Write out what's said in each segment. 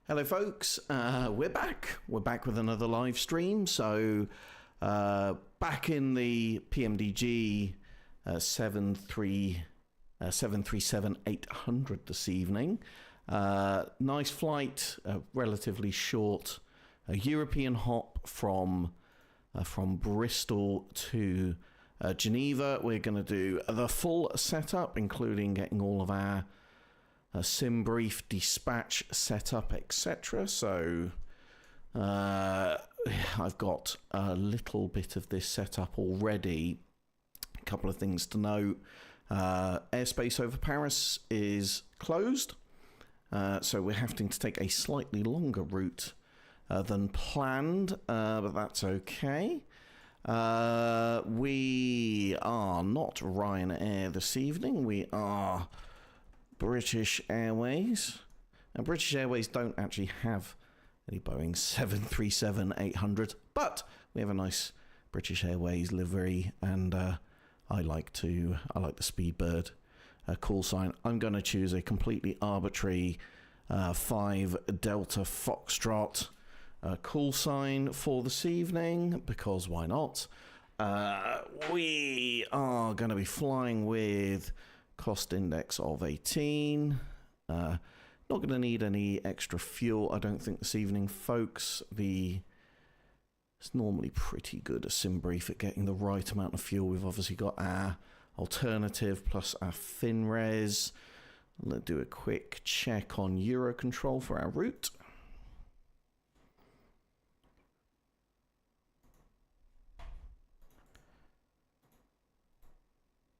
Hello folks, we're back with another live stream. So back in the PMDG 737-800 this evening. Nice flight, relatively short, a European hop from Bristol to Geneva. We're going to do the full setup, including getting all of our sim brief, dispatch setup, etc. So I've got a little bit of this setup already. A couple of things to note. Airspace over Paris is closed, so we're having to take a slightly longer route than planned, but that's okay. We are not Ryanair this evening. We are British Airways. And British Airways don't actually have any Boeing 737-800, but we have a nice British Airways livery, and I like the Speedbird call sign. I'm going to choose a completely arbitrary 5 Delta Foxtrot call sign for this evening, because why not? We are going to be flying with cost index of 18. Not going to need any extra fuel, I don't think, this evening, folks. It's normally pretty good, a sim brief, at getting the right amount of fuel. We've obviously got our alternative plus our FinRes. Let's do a quick check on Eurocontrol for our route.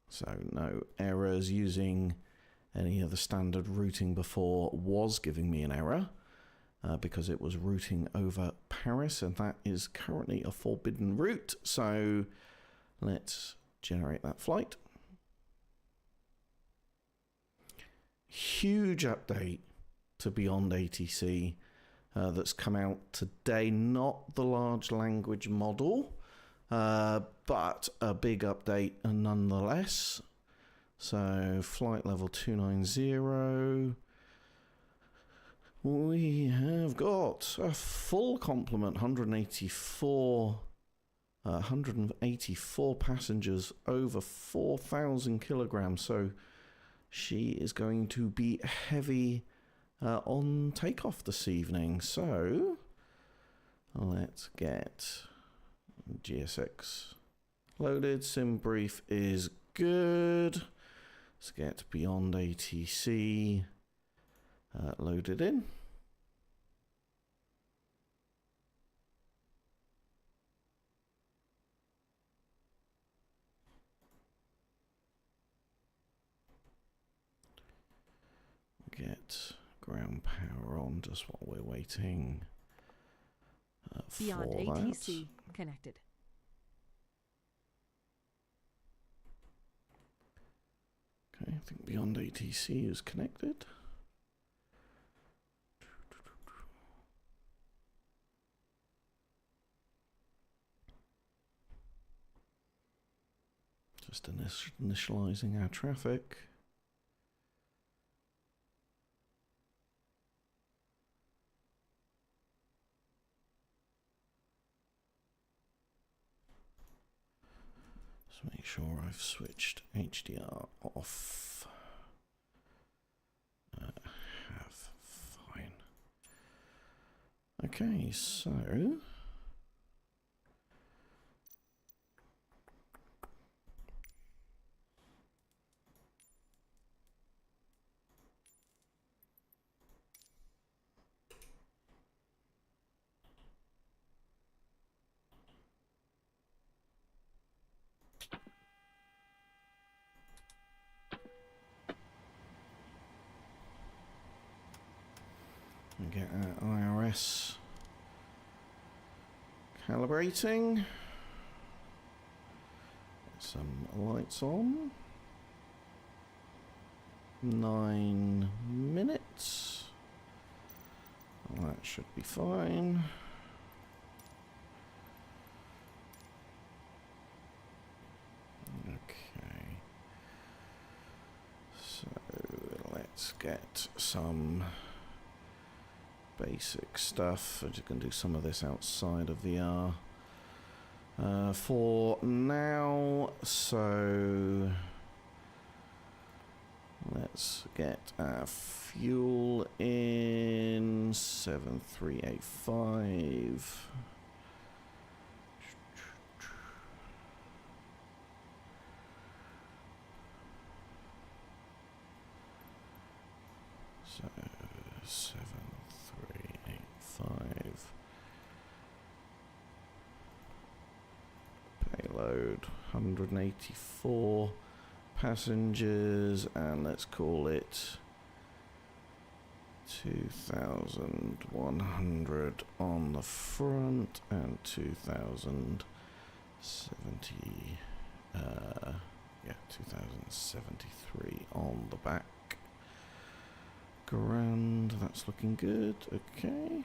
So no errors. Using any of the standard routing before was giving me an error because it was routing over Paris, and that is currently a forbidden route. So let's generate that flight. Huge update to Beyond ATC that's come out today. Not the large language model, but a big update nonetheless. So flight level 290. We have got a full complement, 184 passengers, over 4,000 kilograms. So she is going to be heavy on takeoff this evening. So let's get GSX loaded. Sim brief is good. Let's get Beyond ATC loaded in. Get ground power on just while we're waiting Beyond for ATC that. connected. Okay, I think Beyond ATC is connected. Just initializing our traffic. Just make sure I've switched HDR off. Fine. Okay, so we get our IRS calibrating. Get some lights on. 9 minutes. Well, that should be fine. Okay. So let's get some basic stuff. I'm just going to do some of this outside of VR for now. So let's get our fuel in 7385. So 7385. Payload 184 passengers, and let's call it 2,100 on the front and 2,070 2,073 on the back. Grand, that's looking good. Okay.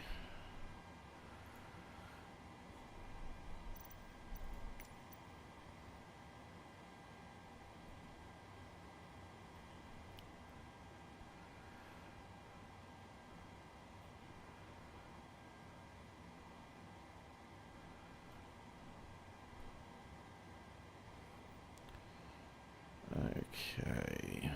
Okay.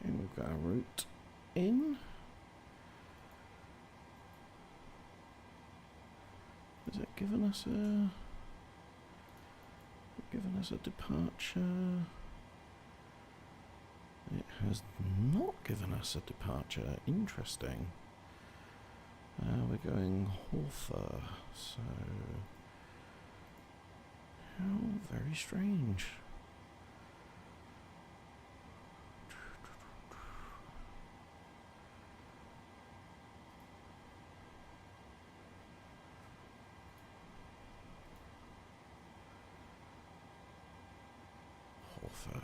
Okay, we've got our route in. Has it given us a departure? It has not given us a departure. Interesting. We're going Horfer, so how very strange.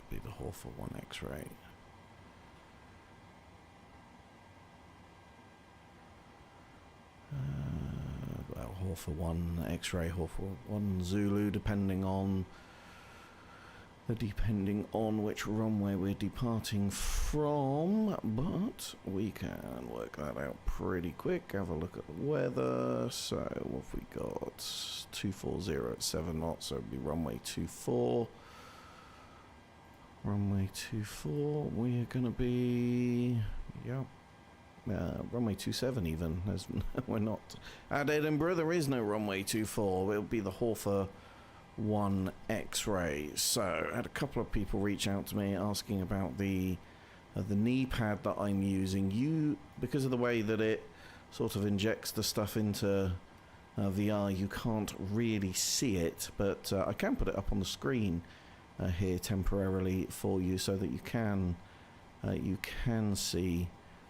Be the Horfer 1 X-ray. Well, Horfer 1 X-ray, Horfer 1 Zulu, depending on which runway we're departing from, but we can work that out pretty quick. Have a look at the weather. So what have we got? 240 at 7 knots, so it'd be runway 24. Runway 24, we're going to be, runway 27 even, as we're not at Edinburgh, there is no runway 24, it'll be the Horfer 1 X-ray. So, I had a couple of people reach out to me asking about the knee pad that I'm using. Because of the way that it sort of injects the stuff into VR, you can't really see it, but I can put it up on the screen here temporarily for you so that you can see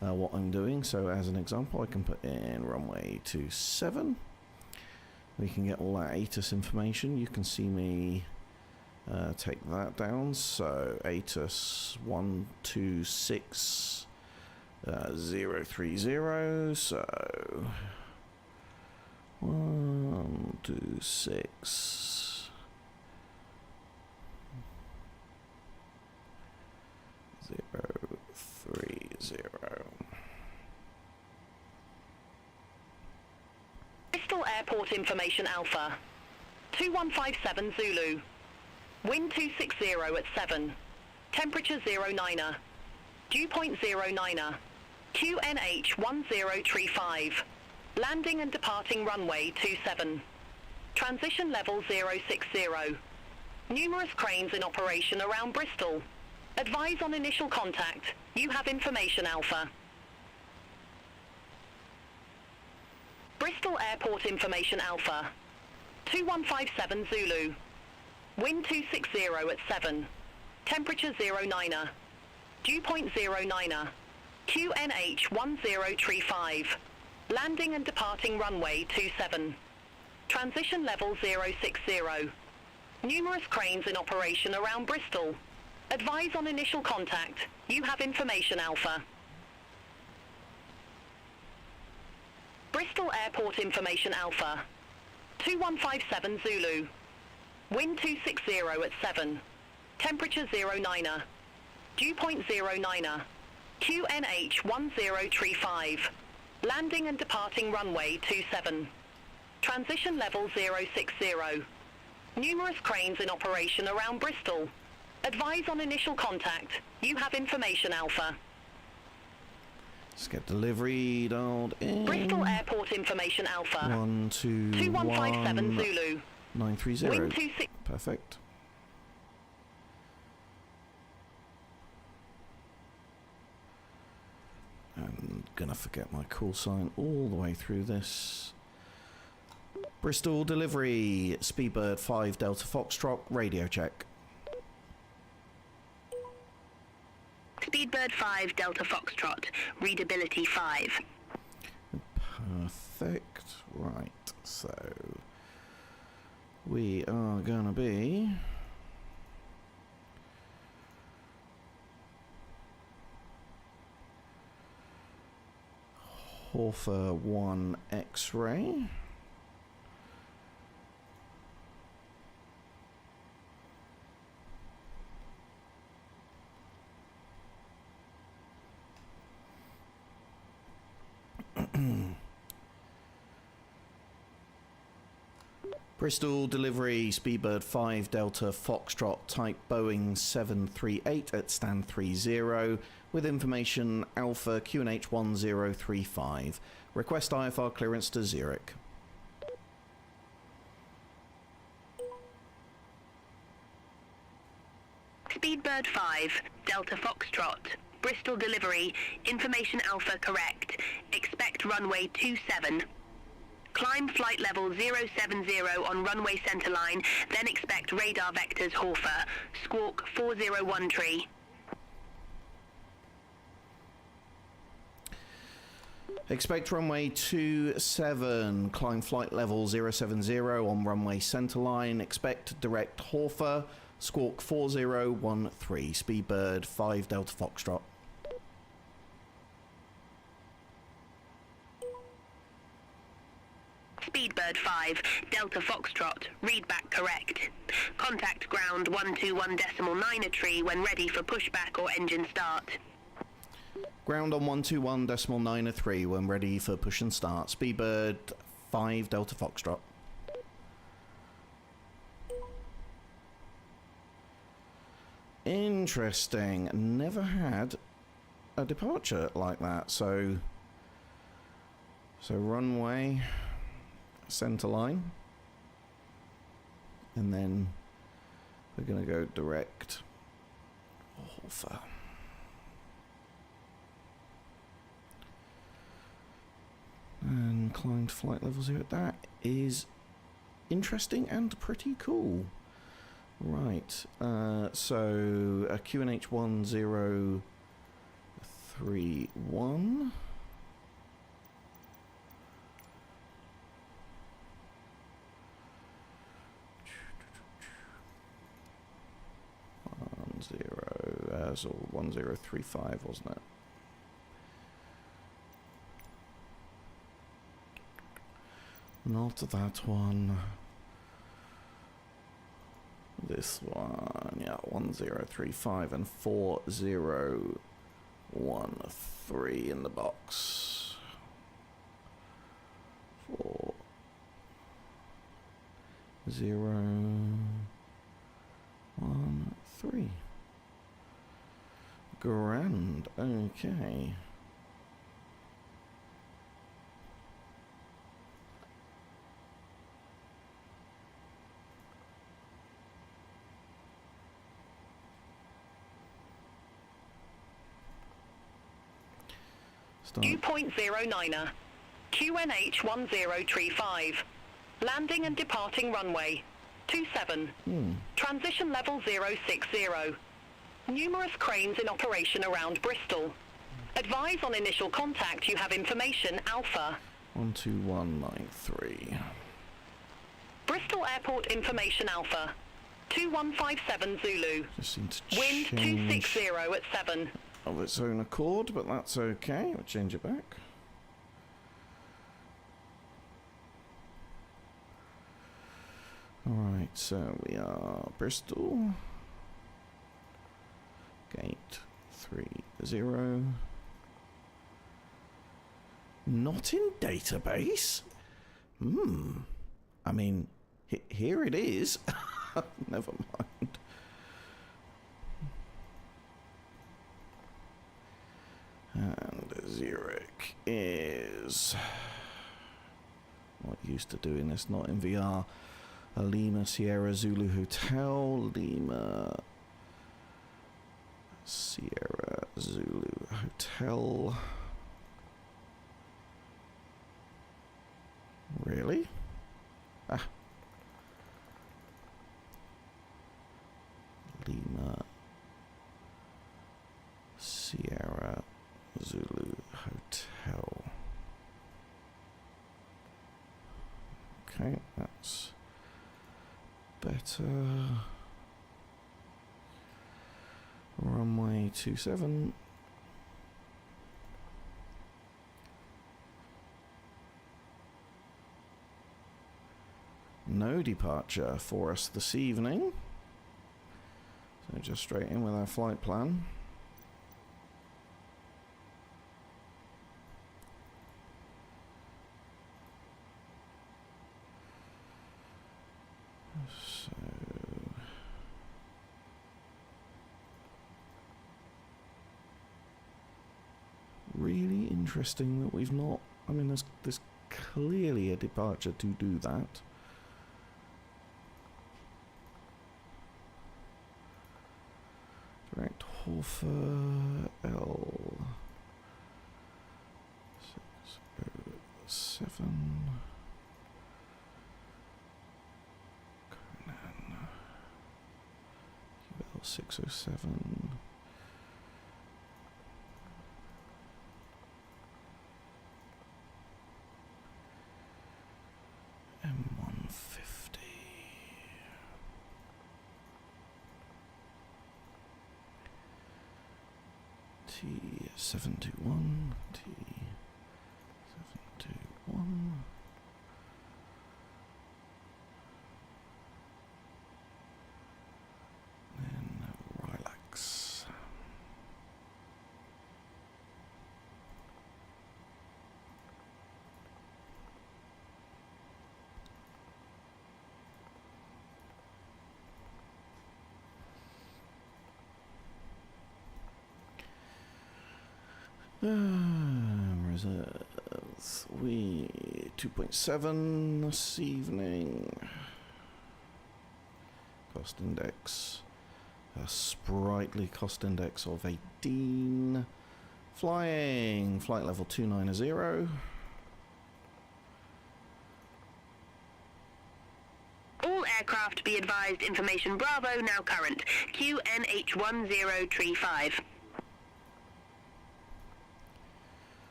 what I'm doing. So as an example, I can put in runway 27. We can get all that ATIS information. You can see me take that down. So ATIS 126030. So 126. 030. Bristol Airport Information Alpha. 2157 Zulu. Wind 260 at 7. Temperature 09er. Dew point 09er. QNH 1035. Landing and departing runway 27. Transition level 060. Numerous cranes in operation around Bristol. Advise on initial contact. You have information, Alpha. Bristol Airport Information Alpha. 2157 Zulu. Wind 260 at 7. Temperature 09er. Dew point 09er. QNH 1035. Landing and departing runway 27. Transition level 060. Numerous cranes in operation around Bristol. Advise on initial contact. You have information Alpha. Bristol Airport information Alpha. 2157 Zulu. Wind 260 at 7. Temperature 09er. Dew point 09er. QNH 1035. Landing and departing runway 27. Transition level 060. Numerous cranes in operation around Bristol. Advise on initial contact. You have information Alpha. Let's get delivery dialed in. Bristol Airport information Alpha. 2157 Zulu. 930. Wind 26. Perfect. I'm gonna forget my call sign all the way through this. Bristol delivery, Speedbird 5 Delta Foxtrot, radio check. Speedbird 5 Delta Foxtrot, readability 5. Perfect. Right, so we are gonna be Horfer 1 X-ray. Bristol delivery, Speedbird 5 Delta Foxtrot, type Boeing 738 at stand 30, with information Alpha QNH 1035. Request IFR clearance to Zurich. Speedbird 5 Delta Foxtrot, Bristol delivery, information Alpha correct. Expect runway 27. Climb flight level 070 on runway centerline, then expect radar vectors Horfer. Squawk 401 Expect runway 27, climb flight level 070 on runway centerline. Expect direct Horfer. Squawk 4013, Speedbird 5 Delta Foxtrot. Speedbird 5 Delta Foxtrot, read back correct. Contact ground 121.9 tree when ready for pushback or engine start. Ground on 121.9 when ready for push and start. Speedbird 5 Delta Foxtrot. Interesting. Never had a departure like that. So runway center line, and then we're gonna go direct Horfer. And climbed flight level 0. That is interesting and pretty cool. Right, so a QNH 1031. As or 1035, wasn't it? Not that one. This one, yeah, 1035 and 4013 in the box. 4013. Grand, okay. Dew point 09er. QNH 1035. Landing and departing runway 27. Transition level 060. Numerous cranes in operation around Bristol. Advise on initial contact. You have information Alpha. 12193. Bristol Airport information Alpha. 2157 Zulu. Just seem to Wind change 260 at 7. of its own accord, but that's okay. We'll change it back. Alright, so we are Bristol. Gate 30. Not in database? I mean, here it is. Never mind. And Zurich is... Not used to doing this, not in VR. Lima Sierra Zulu Hotel, Lima Sierra Zulu Hotel. Really? Ah. Lima Sierra Zulu Hotel. Okay, that's better. Runway 27. No departure for us this evening. So just straight in with our flight plan. So really interesting that we've not... I mean, there's clearly a departure to do that. Direct Horfer L 607 Conan UL 607 M150 T721 T721 then relax. Reserves. We 2.7 this evening. Cost index. A sprightly cost index of 18. Flying. Flight level 290. All aircraft be advised, information Bravo now current. QNH1035.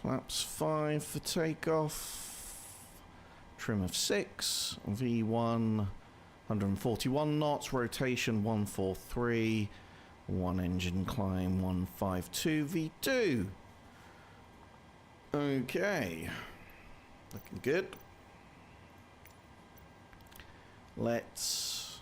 Flaps 5 for takeoff. Trim of 6. V1 141 knots. Rotation 143. One engine climb 152. V2. Okay. Looking good. Let's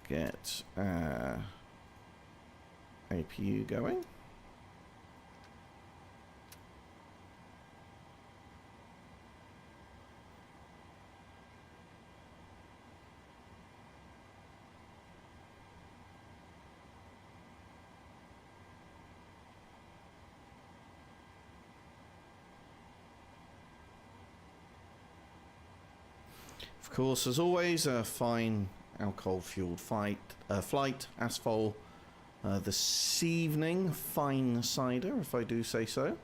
get APU going. Of course, as always, a fine alcohol-fueled flight, asphalt this evening. Fine cider, if I do say so.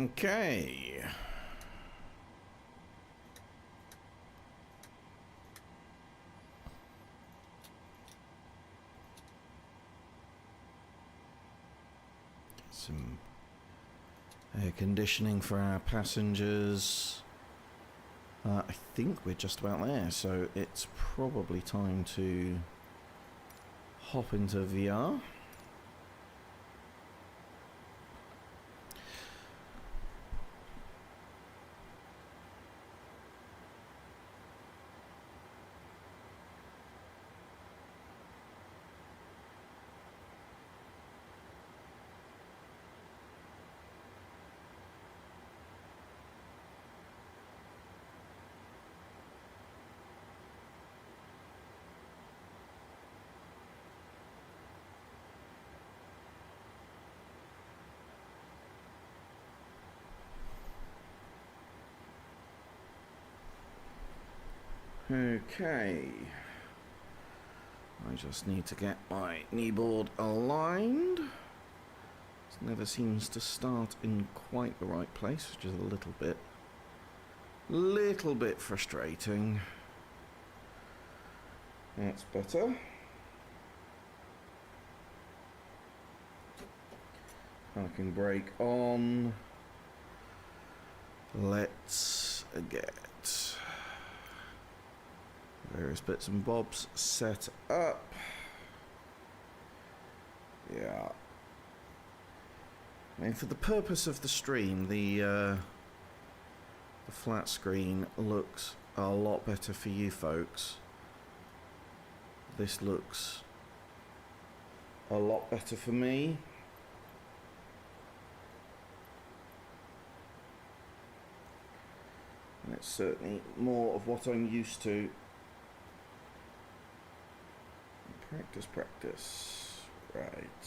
Okay. Some air conditioning for our passengers. I think we're just about there, so it's probably time to hop into VR. Okay. I just need to get my kneeboard aligned. It never seems to start in quite the right place, which is a little bit frustrating. That's better. Parking brake on. Let's get various bits and bobs set up. Yeah. I mean, for the purpose of the stream, the flat screen looks a lot better for you folks. This looks a lot better for me. And it's certainly more of what I'm used to. Practice. Right.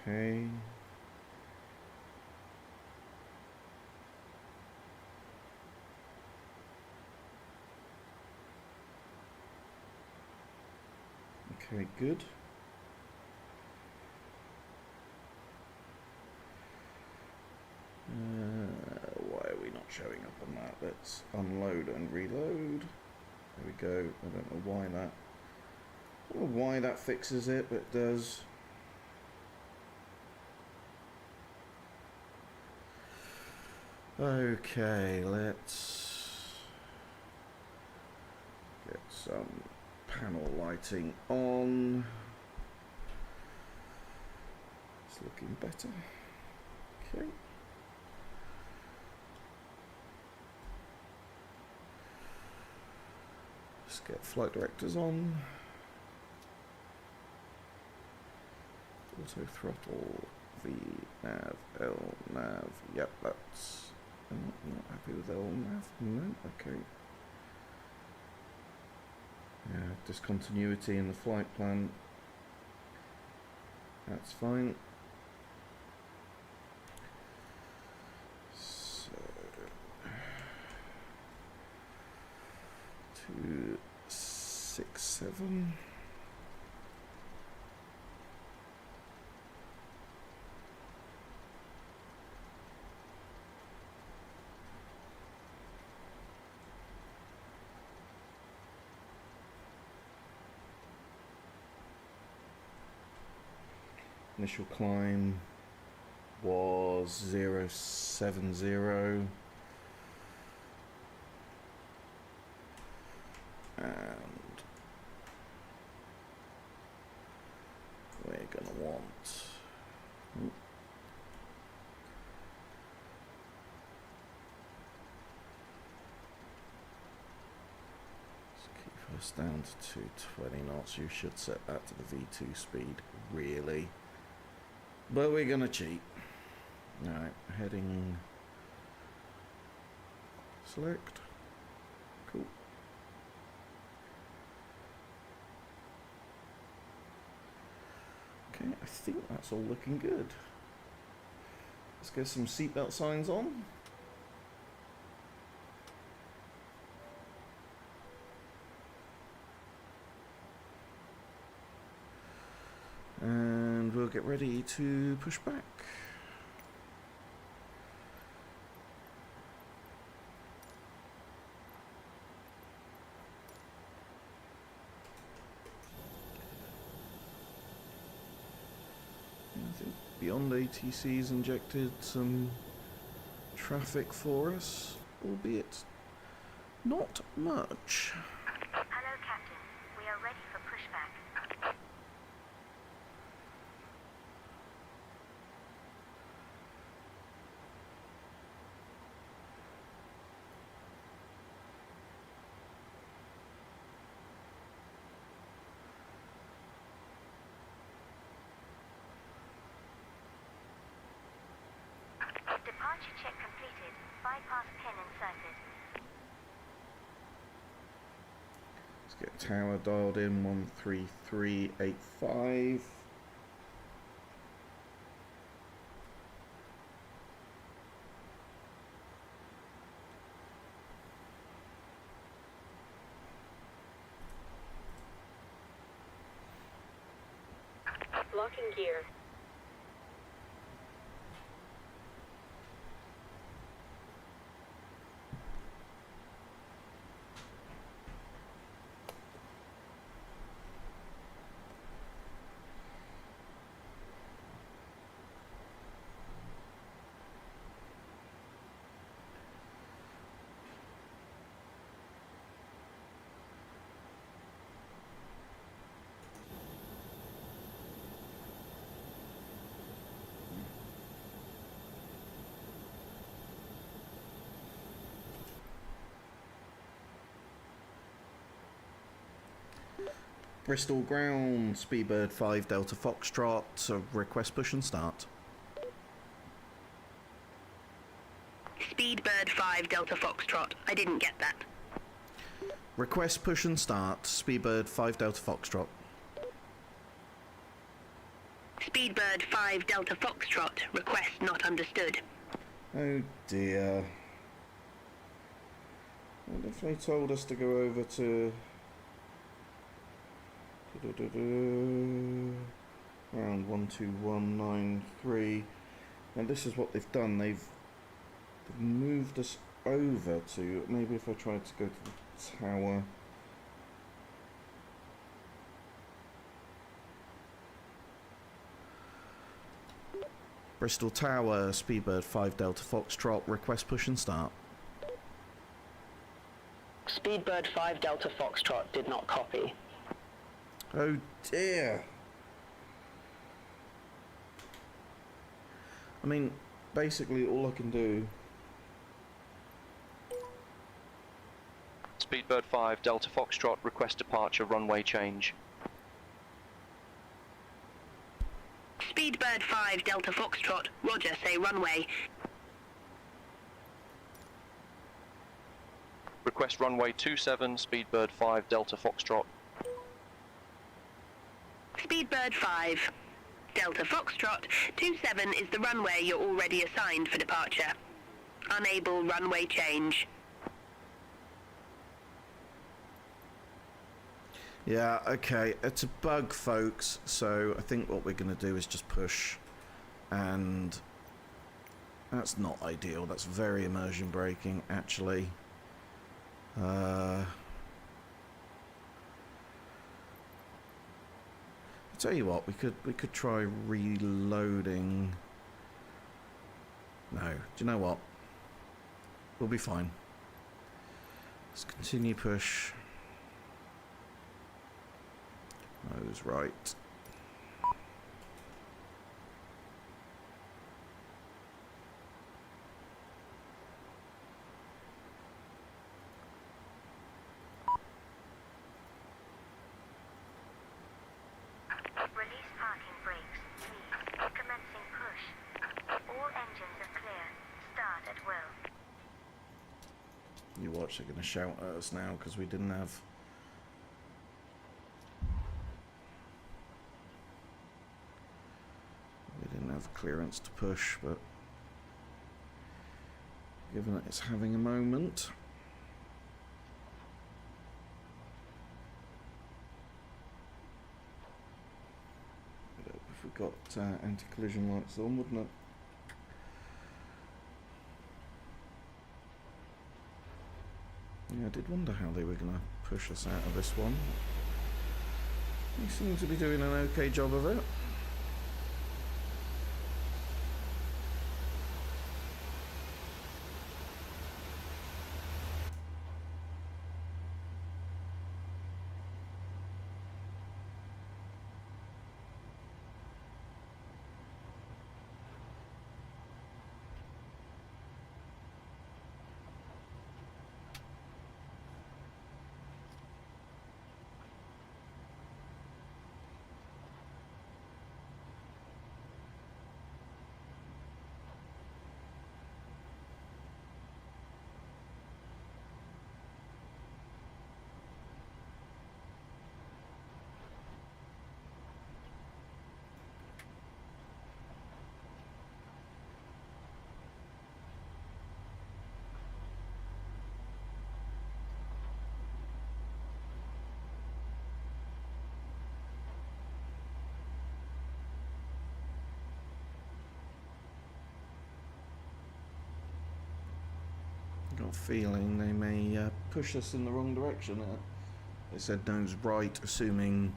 Okay. Okay, good. Why are we not showing up on that? Let's unload and reload. There we go. I don't know why that. I don't know why that fixes it, but it does. Okay, let's get some panel lighting on. It's looking better. Okay. Let's get flight directors on. Auto throttle, V, nav, L, nav. Yep, that's. I'm not happy with L nav. No, okay. Yeah, discontinuity in the flight plan. That's fine. So 267. Initial climb was 070, and we're gonna want let's keep us down to 220 knots. You should set that to the V2 speed, really. But we're gonna cheat. Alright, heading select. Cool. Okay, I think that's all looking good. Let's get some seatbelt signs on. And we'll we'll get ready to push back. I think Beyond ATC's injected some traffic for us, albeit not much. Hello, Captain. We are ready for pushback. Departure check completed. Bypass pin inserted. Let's get tower dialed in 13385. Locking gear. Bristol ground, Speedbird 5 Delta Foxtrot, request push and start. Speedbird 5 Delta Foxtrot. I didn't get that. Request push and start, Speedbird 5 Delta Foxtrot. Speedbird 5 Delta Foxtrot. Request not understood. Oh dear. What if they told us to go over to... around 12193. And this is what they've done. They've moved us over to... Maybe if I tried to go to the tower... Bristol Tower, Speedbird 5 Delta Foxtrot, request push and start. Speedbird 5 Delta Foxtrot did not copy. Oh dear. I mean, basically all I can do... Speedbird 5 Delta Foxtrot, request departure, runway change. Speedbird 5 Delta Foxtrot. Roger, say runway. Request runway 27, Speedbird 5 Delta Foxtrot. Speedbird 5 Delta Foxtrot. 27 is the runway you're already assigned for departure. Unable runway change. Yeah, okay, it's a bug, folks, so I think what we're going to do is just push, and that's not ideal. That's very immersion braking, actually. I'll tell you what, we could try reloading. No, do you know what? We'll be fine. Let's continue push. Nose right. Release parking brakes, please. Commencing push. All engines are clear. Start at will. You watch, they're going to shout at us now because we didn't have... clearance to push, but given that it's having a moment, if we got anti-collision lights on, wouldn't it? Yeah, I did wonder how they were going to push us out of this one. They seem to be doing an okay job of it. Got a feeling they may push us in the wrong direction. They said nose right, assuming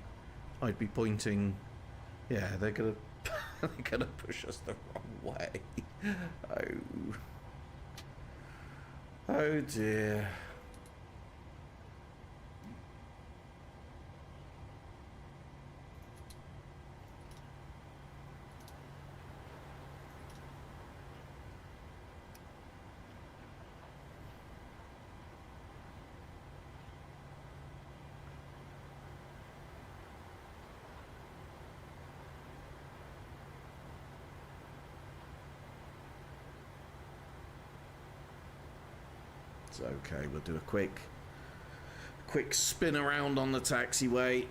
I'd be pointing. Yeah, they're gonna they're gonna push us the wrong way. Oh dear. It's okay, we'll do a quick spin around on the taxiway.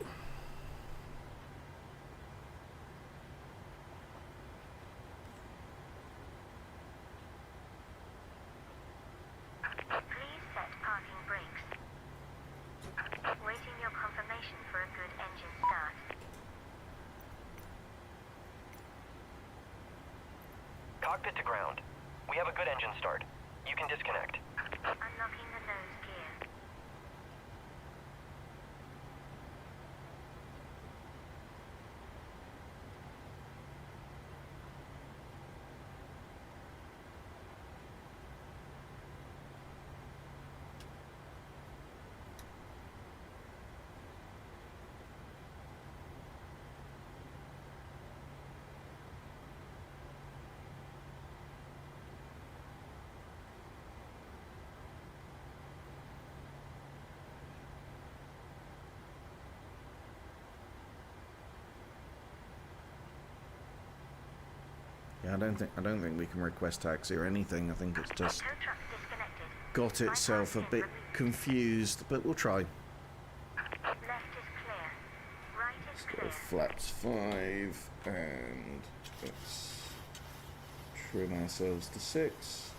Please set parking brakes. Waiting your confirmation for a good engine start. Cockpit to ground. We have a good engine start. You can disconnect. Unlocking the nose gear. Yeah, I don't think we can request taxi or anything. I think it's just Tow truck disconnected. got itself a bit confused, but we'll try. Left is clear. Right is Go clear. flaps 5 and let's trim ourselves to 6.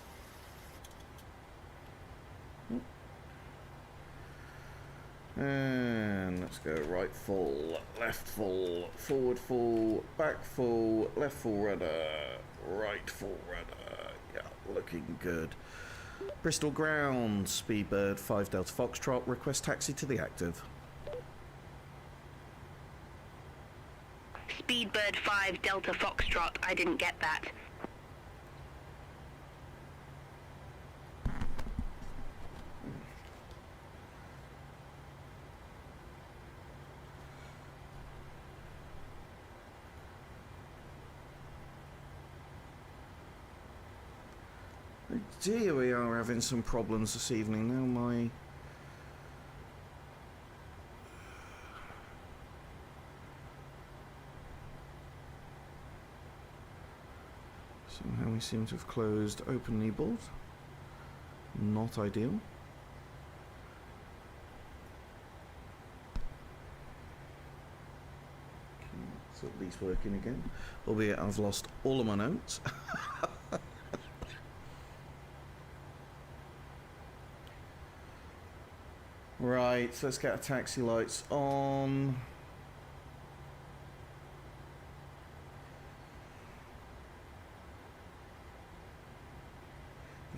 And let's go right full, left full, forward full, back full, left full rudder, right full rudder. Yeah, looking good. Bristol ground, Speedbird 5 Delta Foxtrot, request taxi to the active. Speedbird 5 Delta Foxtrot, I didn't get that. Oh dear, we are having some problems this evening now. Somehow we seem to have closed open kneeboard. Not ideal. It's at least working again. Albeit I've lost all of my notes. Right, so let's get our taxi lights on.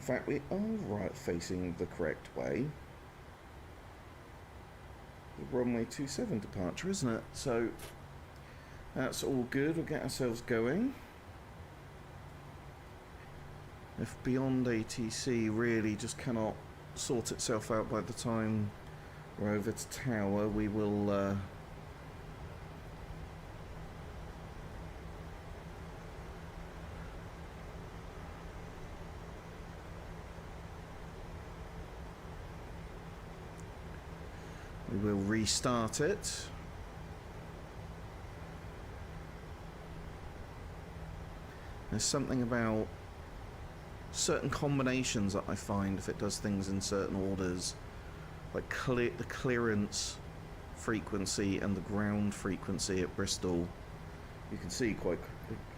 In fact, we are right facing the correct way. The runway 27 departure, isn't it? So that's all good. We'll get ourselves going. If Beyond ATC really just cannot sort itself out by the time we're over to Tower, we will restart it. There's something about certain combinations that I find, if it does things in certain orders, like the clearance frequency and the ground frequency at Bristol, you can see quite,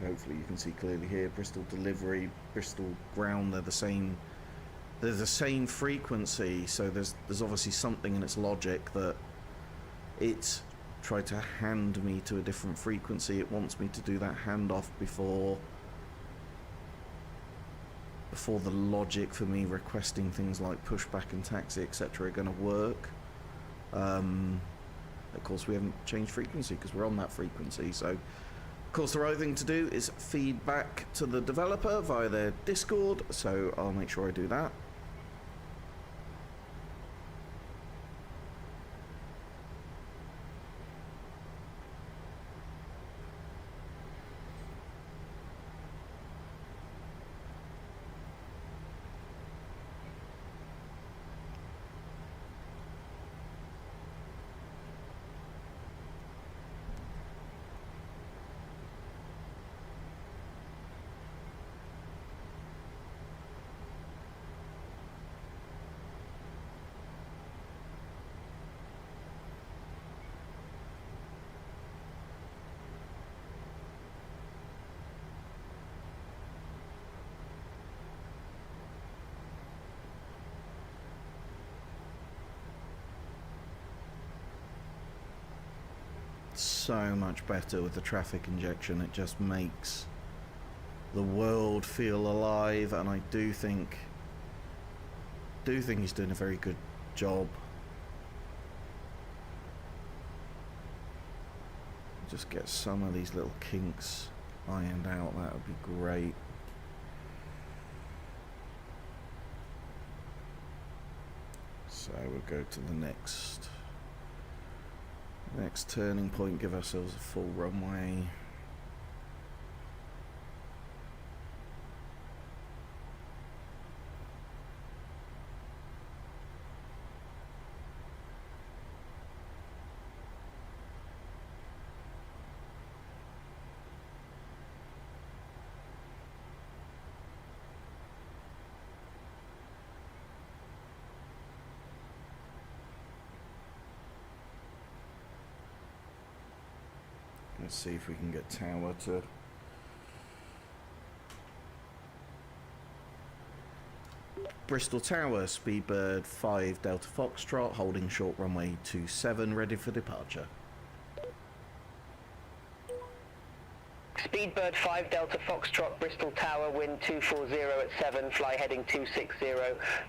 hopefully you can see clearly here, Bristol delivery, Bristol ground, they're the same frequency, so there's obviously something in its logic that it tried to hand me to a different frequency. It wants me to do that handoff before the logic for me requesting things like pushback and taxi, etc. are going to work. Of course, we haven't changed frequency because we're on that frequency, so of course the right thing to do is feed back to the developer via their Discord, so I'll make sure I do that. So much better with the traffic injection. It just makes the world feel alive, and I do think he's doing a very good job. Just get some of these little kinks ironed out, that would be great. So we'll go to the next turning point, give ourselves a full runway. Let's see if we can get Tower to Bristol Tower, Speedbird 5 Delta Foxtrot, holding short runway 27, ready for departure. Speedbird 5 Delta Foxtrot, Bristol Tower, wind 240 at 7, fly heading 260,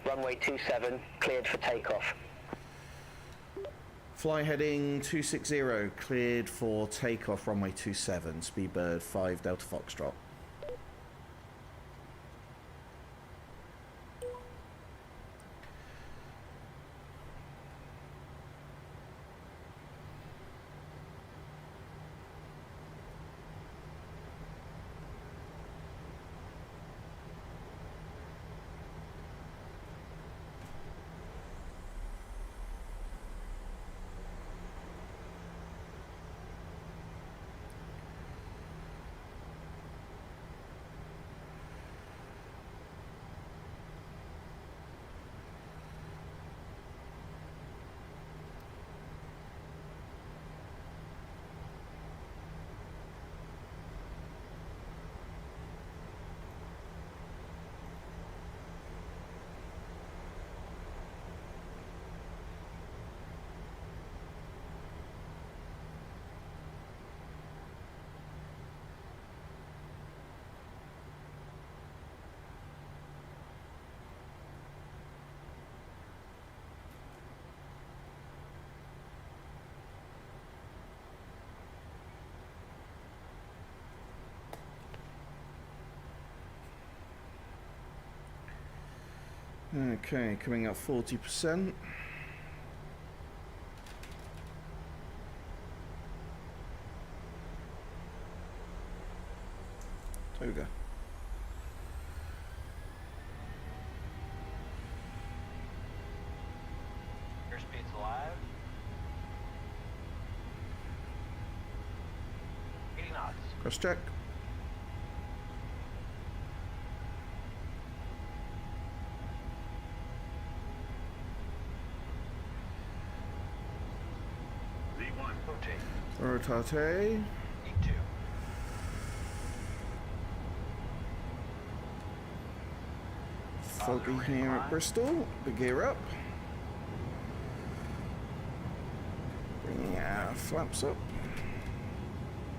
runway 27, cleared for takeoff. Fly heading 260, cleared for takeoff, runway 27, Speedbird 5 Delta Foxtrot. Okay, coming up 40%. Toga. Airspeed's alive. 80 knots. Cross check. V1. Rotate. Rotate. E2. Foggy here at Bristol. Big gear up. Bring our flaps up.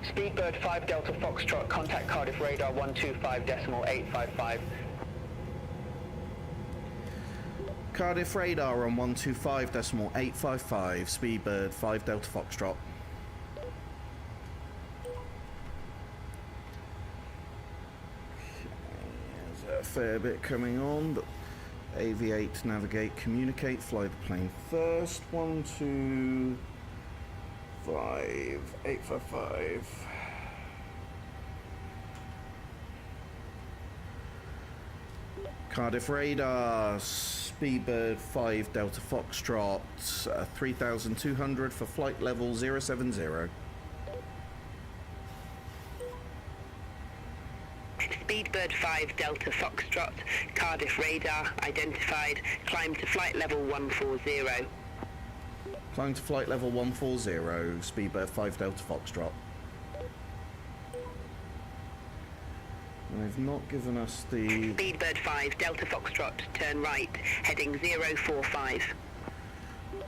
Speedbird 5 Delta Foxtrot, contact Cardiff radar 125.855. Cardiff radar on 125.855. Speedbird 5 Delta Foxtrot. There's a fair bit coming on, but aviate, navigate, communicate, fly the plane first. 125.855. Cardiff radar, Speedbird 5 Delta Foxtrot, 3,200 for flight level 070. Speedbird 5 Delta Foxtrot, Cardiff radar identified, climb to flight level 140. Climb to flight level 140, Speedbird 5 Delta Foxtrot. And they've not given us the... Speedbird 5 Delta Foxtrot, turn right, heading 045.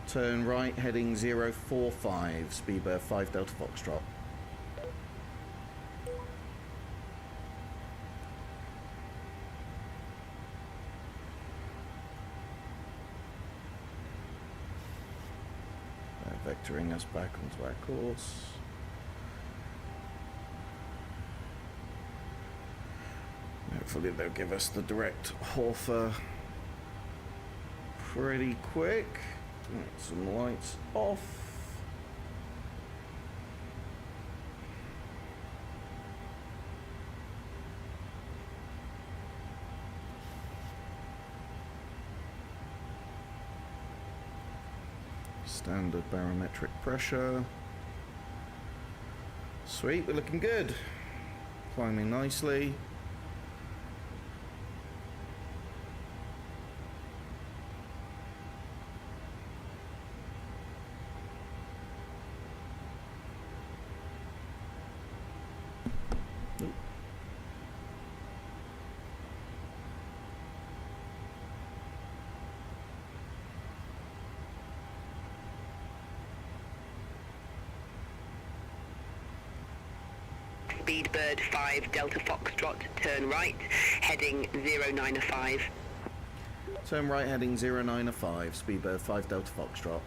Turn right, heading 045, Speedbird 5 Delta Foxtrot. Vectoring us back onto our course. Hopefully they'll give us the direct Horfer pretty quick. Get some lights off. Standard barometric pressure. Sweet, we're looking good. Climbing nicely. Speedbird 5 Delta Foxtrot, turn right, heading 095. Turn right heading 095, Speedbird 5 Delta Foxtrot.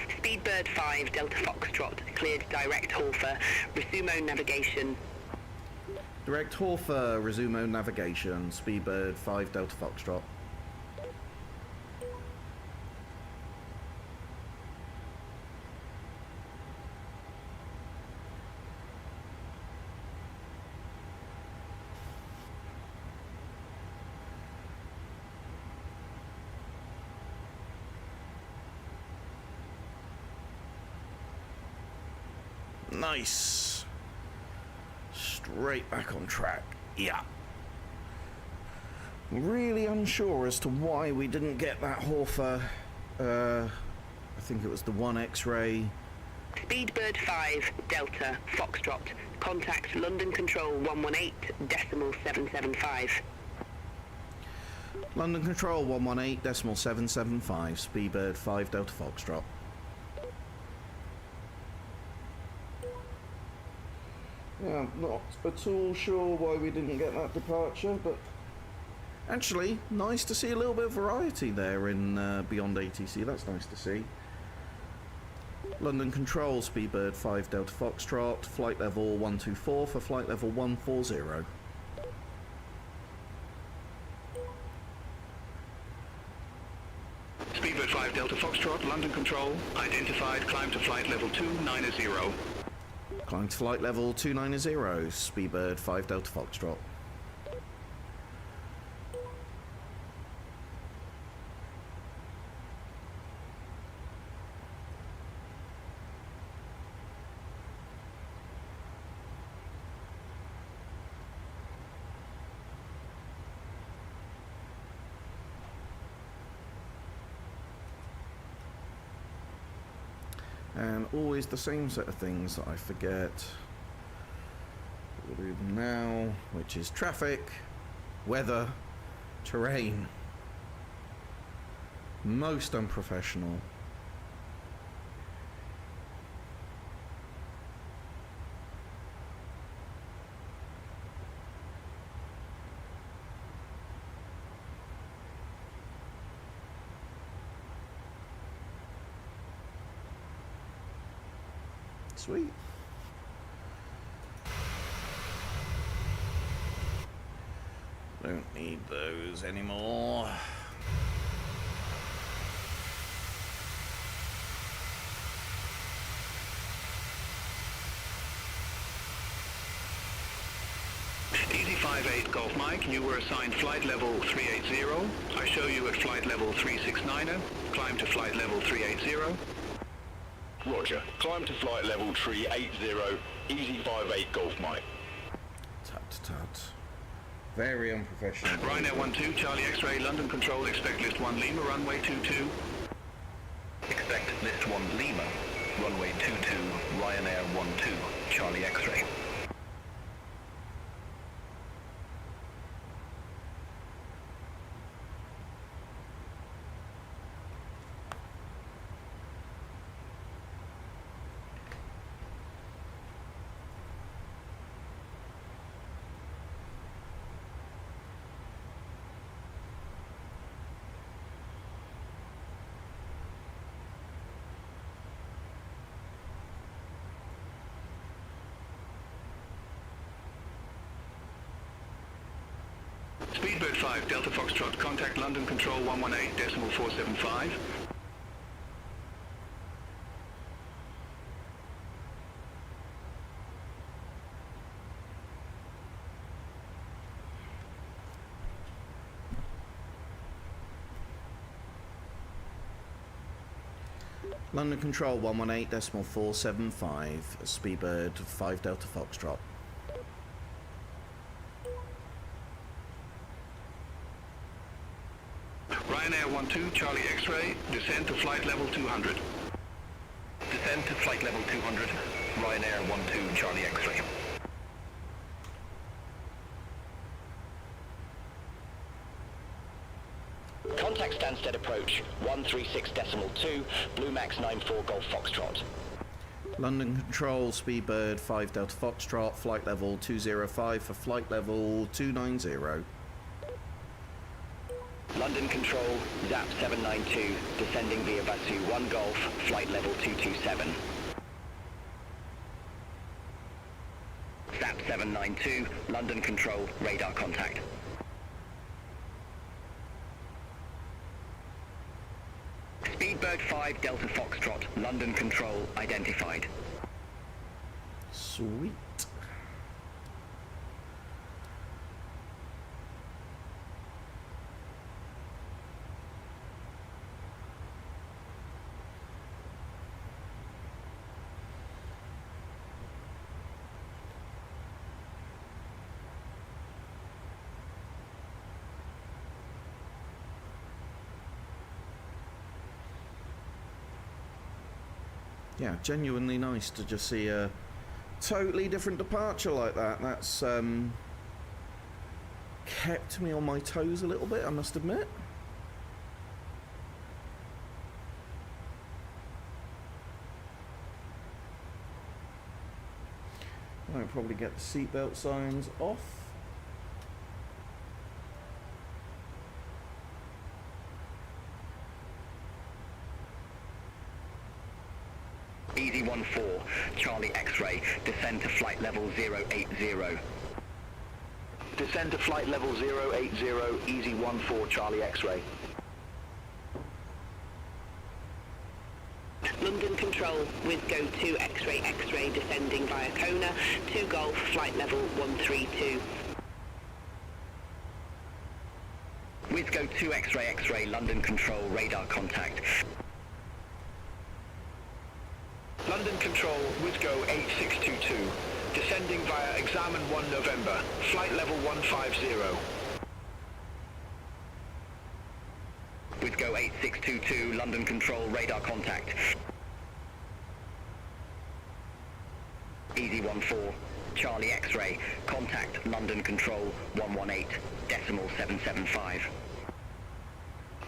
Speedbird 5 Delta Foxtrot, cleared direct Horfer, resume navigation. Direct Horfer, resume navigation, Speedbird 5 Delta Foxtrot. Nice. Straight back on track. Yeah. Really unsure as to why we didn't get that Horfer. I think it was the one X-ray. Speedbird 5 Delta Foxtrot, contact London Control 118.775. London Control 118.775, Speedbird 5 Delta Foxtrot. Yeah, I'm not at all sure why we didn't get that departure, but Actually, nice to see a little bit of variety there in Beyond ATC. That's nice to see. London Control, Speedbird 5 Delta Foxtrot, flight level 124 for flight level 140. Speedbird 5 Delta Foxtrot, London Control, identified, climb to flight level 290. Climb to flight level 290, Speedbird 5 Delta Foxtrot. And always the same set of things that I forget. We'll do them now, which is traffic, weather, terrain. Most unprofessional. Sweet. Don't need those anymore. Easy 58 Golf Mike, you were assigned flight level 380. I show you at flight level 369. Climb to flight level 380. Roger. Climb to flight level 380, Easy 58 Golf Mike. Tut tut. Very unprofessional. Ryanair 12, Charlie X-ray, London Control, expect list 1 Lima, runway 22. Expect list 1 Lima, runway 22, Ryanair 12, Charlie X-ray. Speedbird 5 Delta Foxtrot, contact London Control 118.475. London Control 118.475, Speedbird 5 Delta Foxtrot. Ryanair 12, Charlie X-ray, descend to flight level 200. Descend to flight level 200, Ryanair 12, Charlie X-ray. Contact Stansted approach 136.2, Blue Max 94 Golf Foxtrot. London Control, Speedbird 5 Delta Foxtrot, flight level 205 for flight level 290. London Control, ZAP 792, descending via Basu 1 Golf, flight level 227. ZAP 792, London Control, radar contact. Speedbird 5 Delta Foxtrot, London Control, identified. Sweet. Yeah, genuinely nice to just see a totally different departure like that. That's kept me on my toes a little bit, I must admit. I'll probably get the seatbelt signs off. Charlie X-ray, descend to flight level 080. Descend to flight level 080, easy 14 Charlie X-ray. London Control with Go 2 X-ray X-ray descending via Kona, 2 Golf, flight level 132. With Go 2 X-ray X-ray, London Control, radar contact. London Control, Wisgo 8622, descending via Examine 1 November, flight level 150. With Go 8622, London Control, radar contact. Easy 14, Charlie X-ray, contact London Control 118.775.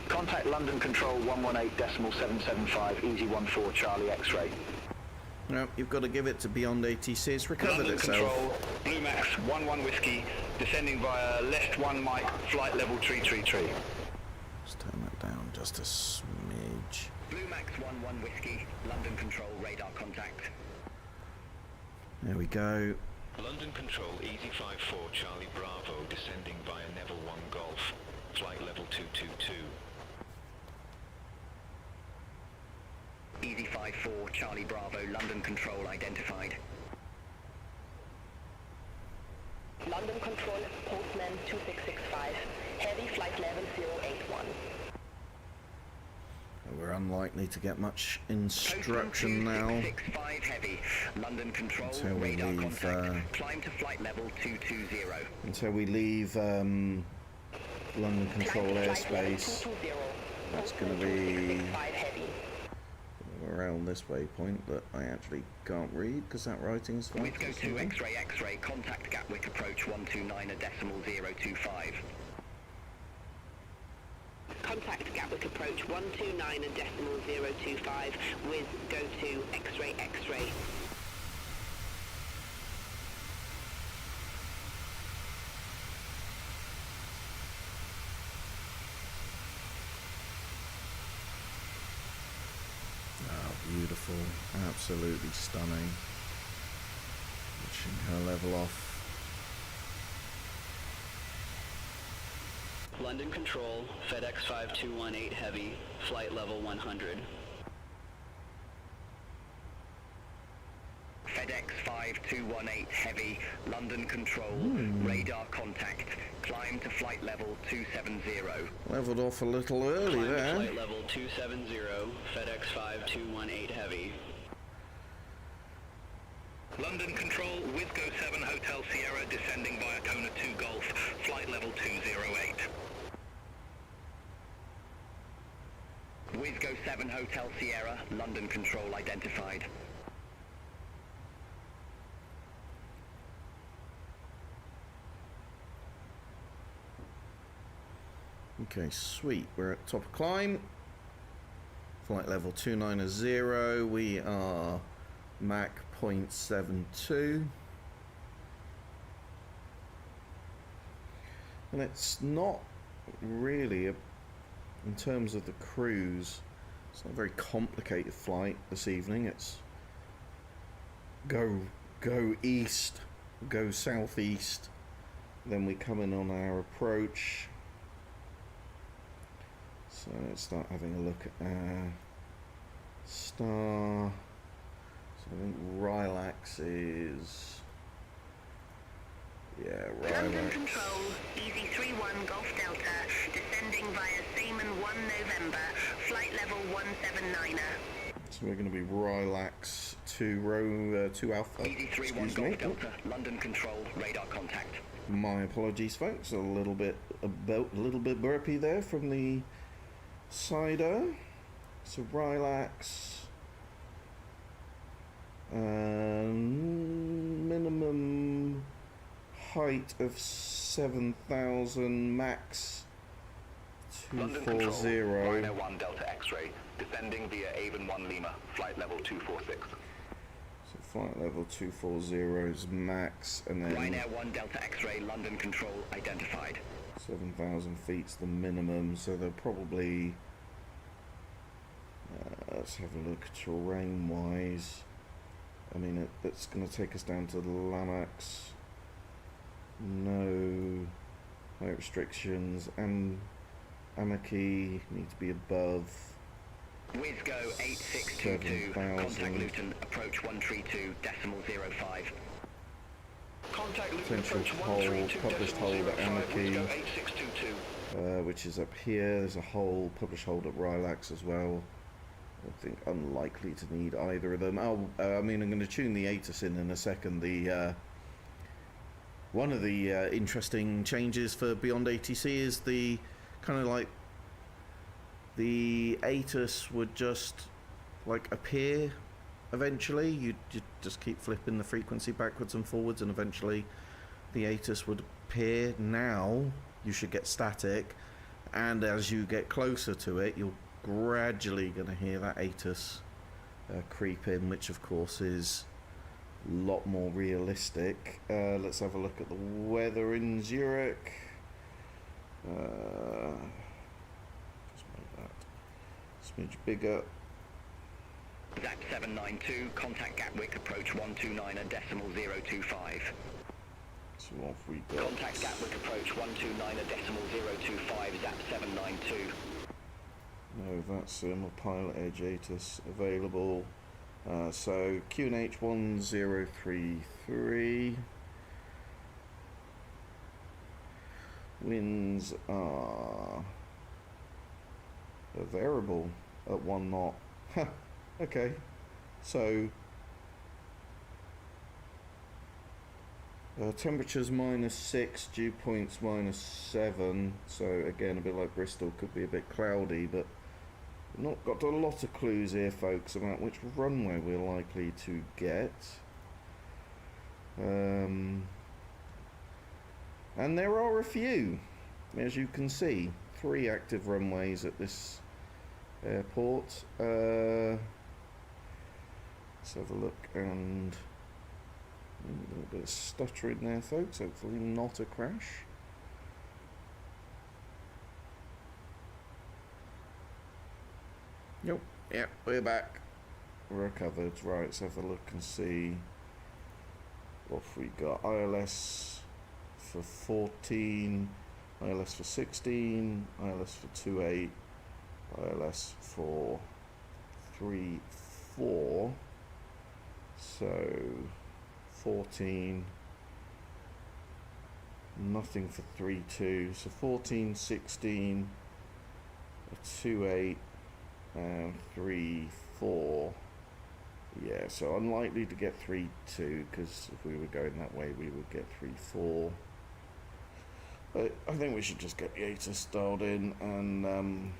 Contact London Control 118.775, easy 14 Charlie X-ray. No, you've got to give it to Beyond ATC. It's recovered London itself. Control, Blue Max 11 Whiskey, descending via left 1 Mike, flight level 333. Let's turn that down just a smidge. Blue Max 11 Whiskey, London Control, radar contact. There we go. London Control, easy 54 Charlie Bravo, descending via Neville 1 Golf, flight level 222. Easy 54 Charlie Bravo, London Control identified. London Control, Postman 2665, heavy flight level 081. We're unlikely to get much instruction now. 2665 heavy, London Control, Until we radar leave, contact, climb to flight level 220. Until we leave London Control airspace. That's going to be around this waypoint that I actually can't read because that writing's fine. With Go 2 X-ray X-ray, contact Gatwick approach 129.025. Contact Gatwick approach 129.025 with Go 2 X-ray X-ray. Beautiful, absolutely stunning. Pushing her level off. London Control, FedEx 5218 Heavy, flight level 100. FedEx 5218 Heavy, London Control, radar contact, climb to flight level 270. Leveled off a little early Climb to there. flight level 270, FedEx 5218 Heavy. London Control, Wisgo 7 Hotel Sierra, descending via Kona 2 Golf, flight level 208. Wisgo 7 Hotel Sierra, London Control identified. Okay, sweet. We're at top of climb. Flight level 290. We are Mach 0.72. And it's not really, in terms of the cruise, it's not a very complicated flight this evening. It's go east, go southeast, then we come in on our approach. So let's start having a look at our star. So I think Rylax is... Yeah, London Rylax. Control, Easy 31 Golf Delta, descending via Seaman 1 November, flight level 179er. So we're going to be Rylax 2 Alpha. Easy 31 Excuse Golf me. Delta, London Control, radar contact. My apologies, folks. A little bit burpy there from the cider. So Rylax. Minimum height of 7,000, max London Control, 240. Rhino 1 Delta X-ray, descending via Avon 1 Lima, flight level 246. So flight level 240 is max, and then Ryanair 1 Delta X-ray, London Control identified. 7,000 feet's the minimum, so they're probably... let's have a look terrain-wise. I mean, it's going to take us down to the Lamax. No height restrictions, and Amaki need to be above Wizgo 8622, 7,000. contact Luton, approach 132.05. Contact Luton, Potential approach hole, 132.05, published hold at Amaki, Wizgo 8622. which is up here. There's a hole, published hold at Rylax as well. I think unlikely to need either of them. Oh, I mean, I'm going to tune the ATIS in a second. The one of the interesting changes for Beyond ATC is the kind of like the ATIS would just like appear eventually. You just keep flipping the frequency backwards and forwards, and eventually the ATIS would appear. Now you should get static, and as you get closer to it, you're gradually going to hear that ATIS creep in, which of course is a lot more realistic. Let's have a look at the weather in Zurich. Just make that smidge bigger. Zap 792, contact Gatwick, approach 129.025. So off we go. Contact Gatwick, approach 129.025, Zap 792. No, that's a pilot edge ATIS available. So QNH 1033. Winds are a variable at 1 knot. Okay, so temperatures -6, dew points -7. So again, a bit like Bristol, could be a bit cloudy, but we've not got a lot of clues here, folks, about which runway we're likely to get. And there are a few, as you can see, 3 active runways at this airport. Let's have a look, and a little bit of stuttering there, folks, hopefully not a crash. Nope, yeah, we're back. Recovered. Right, let's have a look and see what we got. ILS for 14, ILS for 16, ILS for 28, ILS for 34. So 14, nothing for 32. So 14, 16, a 28, and 34. Yeah, so unlikely to get 3-2, because if we were going that way, we would get 3-4. But I think we should just get the ATIS dialed in, and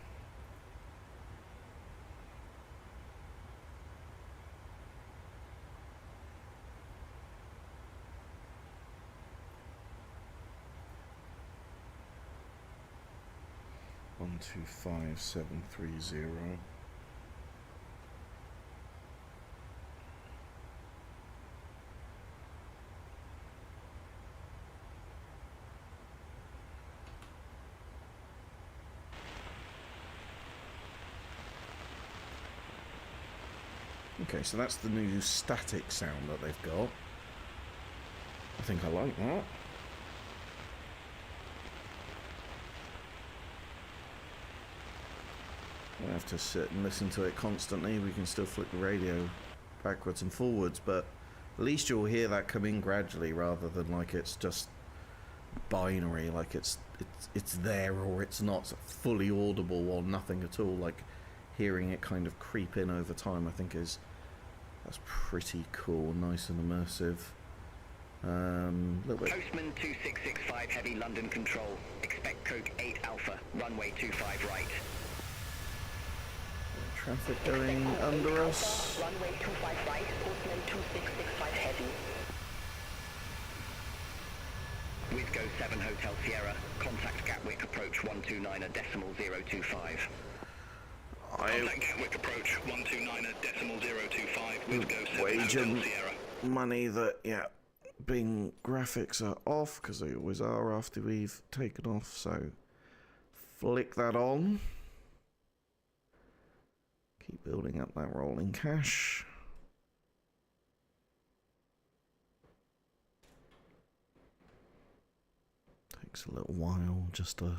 125730. Okay, so that's the new static sound that they've got. I think I like that. We have to sit and listen to it constantly. We can still flip the radio backwards and forwards, but at least you'll hear that come in gradually, rather than like it's just binary, like it's there or it's not, fully audible or nothing at all. Like hearing it kind of creep in over time, I think that's pretty cool, nice and immersive. Little bit. Postman 2665 heavy, London control. Expect Coke 8 Alpha, runway 25 right. Traffic going under us. Runway 25 right, Postman 2665 heavy. Wizgo 7 Hotel Sierra, contact Gatwick, approach 129.025. Contact Gatwick, approach 129.025, Wizgo 7 waging Hotel Sierra. money that, yeah, Bing graphics are off, because they always are after we've taken off, so flick that on. Keep building up that rolling cash. Takes a little while just to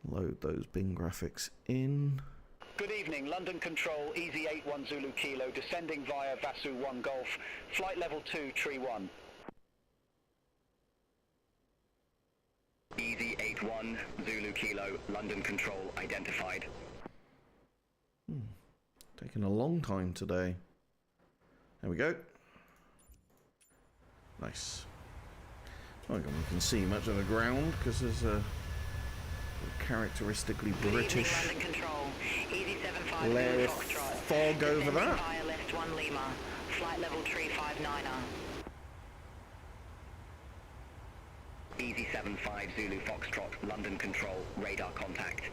load those Bing graphics in. Good evening, London Control, Easy 81 Zulu Kilo, descending via Vasu 1 Golf, flight level 2, tree 1. Easy 81 Zulu Kilo, London Control identified. Taking a long time today. There we go. Nice. I don't think we can see much of the ground because there's a characteristically British layer of fog over that. Left 1 Lima, flight level 359er. Easy 75 Zulu Foxtrot, London Control, radar contact.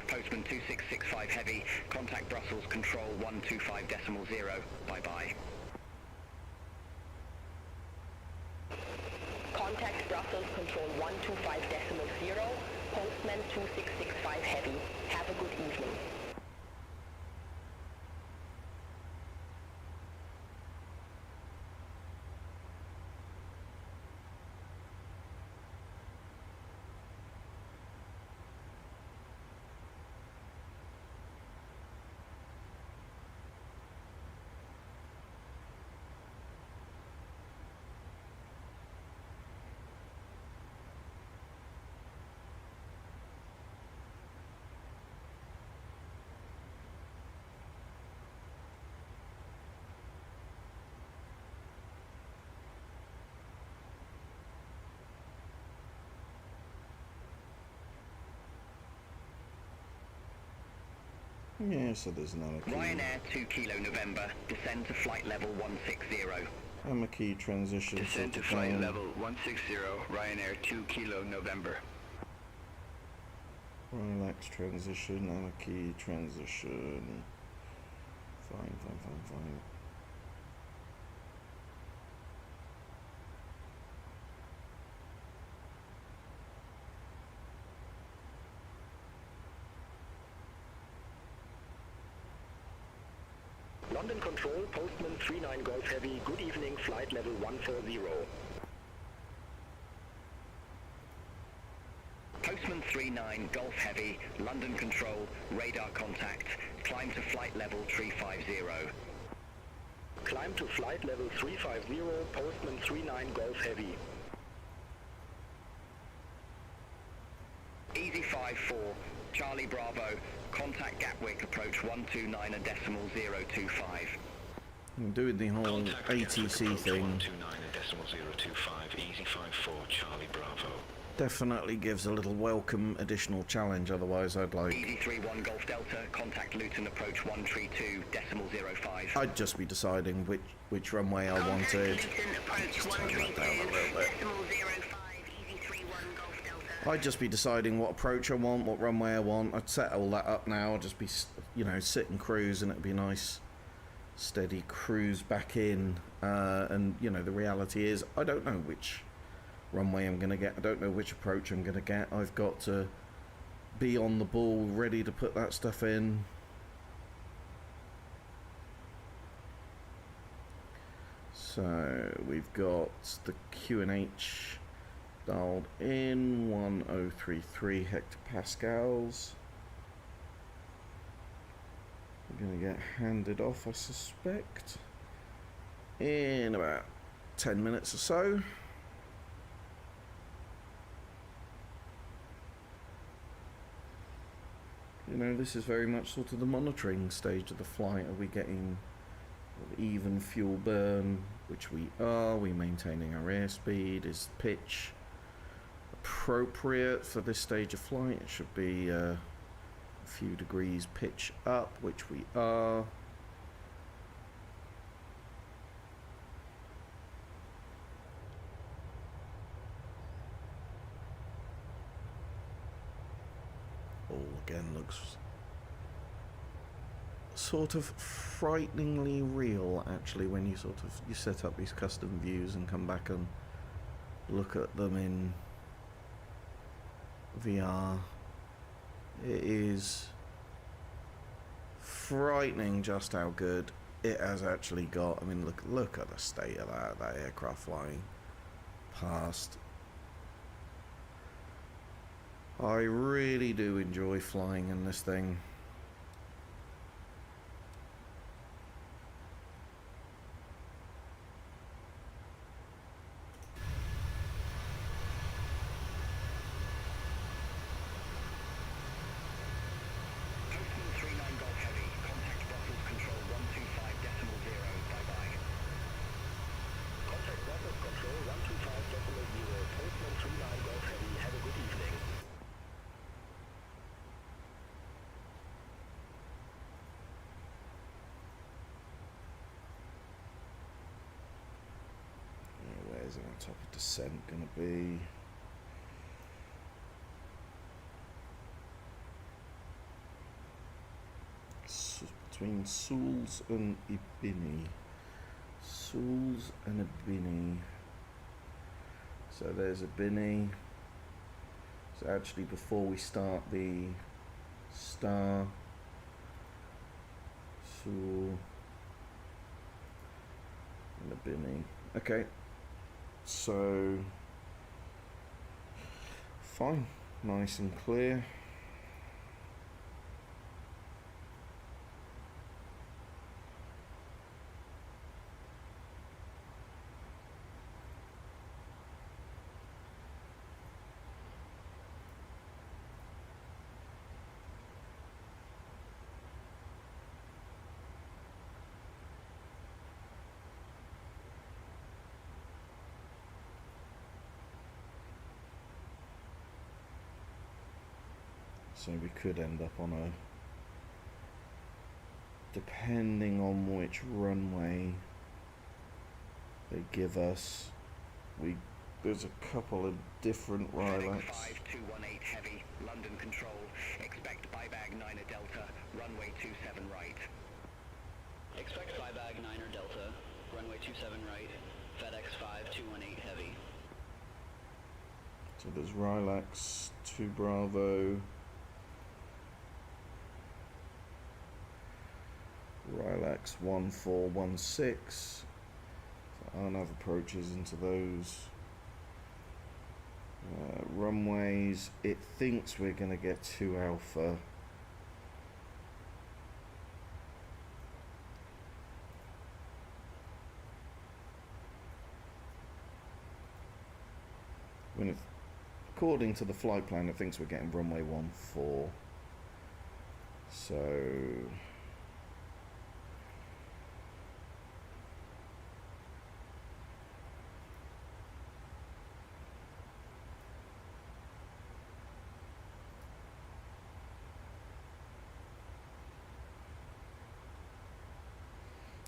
Postman 2665 Heavy, contact Brussels Control 125.0, bye-bye. Contact Brussels Control 125.0, Postman 2665 Heavy. Have a good evening. Yeah, so there's another key. Ryanair 2 Kilo November, descend to flight level 160. I'm a key transition. Descend to flight level 160, Ryanair 2 Kilo November. Relax transition, I'm a key transition. Fine. London Control, Postman 39 Golf Heavy, good evening, flight level 140. Postman 39 Golf Heavy, London Control, radar contact, climb to flight level 350. Climb to flight level 350, Postman 39 Golf Heavy. Easy 54, Charlie Bravo, contact Gatwick approach 129.025. I'm doing the whole ATC thing. 129.025, Easy 54, Charlie Bravo. Definitely gives a little welcome additional challenge, otherwise I'd like... Easy 31 Golf Delta, contact Luton approach 132.05. I'd just be deciding which runway I wanted. Approach Turn that down a little bit. 132.05, Easy 31 Golf Delta. I'd just be deciding what approach I want, what runway I want. I'd set all that up now. I'd just be, you know, sit and cruise, and it'd be a nice, steady cruise back in. And, you know, the reality is, I don't know which runway I'm going to get. I don't know which approach I'm going to get. I've got to be on the ball, ready to put that stuff in. So, we've got the QNH dialed in, 1033 hectopascals. We're going to get handed off, I suspect, in about 10 minutes or so. You know, this is very much sort of the monitoring stage of the flight. Are we getting even fuel burn? Which we are. We maintaining our airspeed? Is pitch appropriate for this stage of flight? It should be a few degrees pitch up, which we are. All again looks sort of frighteningly real, actually, when you you set up these custom views and come back and look at them in VR. It is frightening just how good it has actually got. I mean, look at the state of that aircraft flying past. I really do enjoy flying in this thing. Postman 39 Golf Heavy, contact Brussels Control 125.0, bye-bye. Contact Brussels Control 125.0, Postman 39 Golf Heavy, have a good evening. Where's our top of descent going to be? Between Souls and Ibini. Souls and Ibini. So there's Ibini. So actually, before we start the star, Soul and Ibini. Okay. So fine, nice and clear. So we could end up on a, depending on which runway they give us, there's a couple of different Rylacs. 5218 Heavy, London Control, expect bybag 9er Delta, runway 27 right. Expect bybag 9er Delta, runway 27 right, FedEx 5218 Heavy. So there's Rylacs 2 Bravo, Rylacs 1416, so Arnav approaches into those runways. It thinks we're going to get 2 Alpha. When according to the flight plan, it thinks we're getting runway 14. So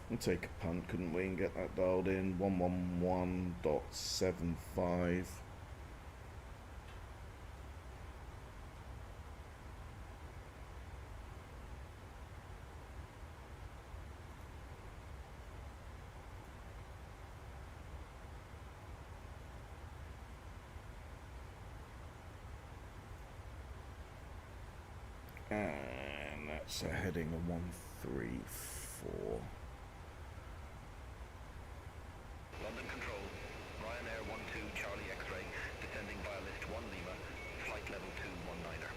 we'll take a punt, couldn't we, and get that dialed in. 111.75. And that's a heading of 134. London Control, Ryanair 12 Charlie X-Ray, descending via list 1 Lima, flight level 219er.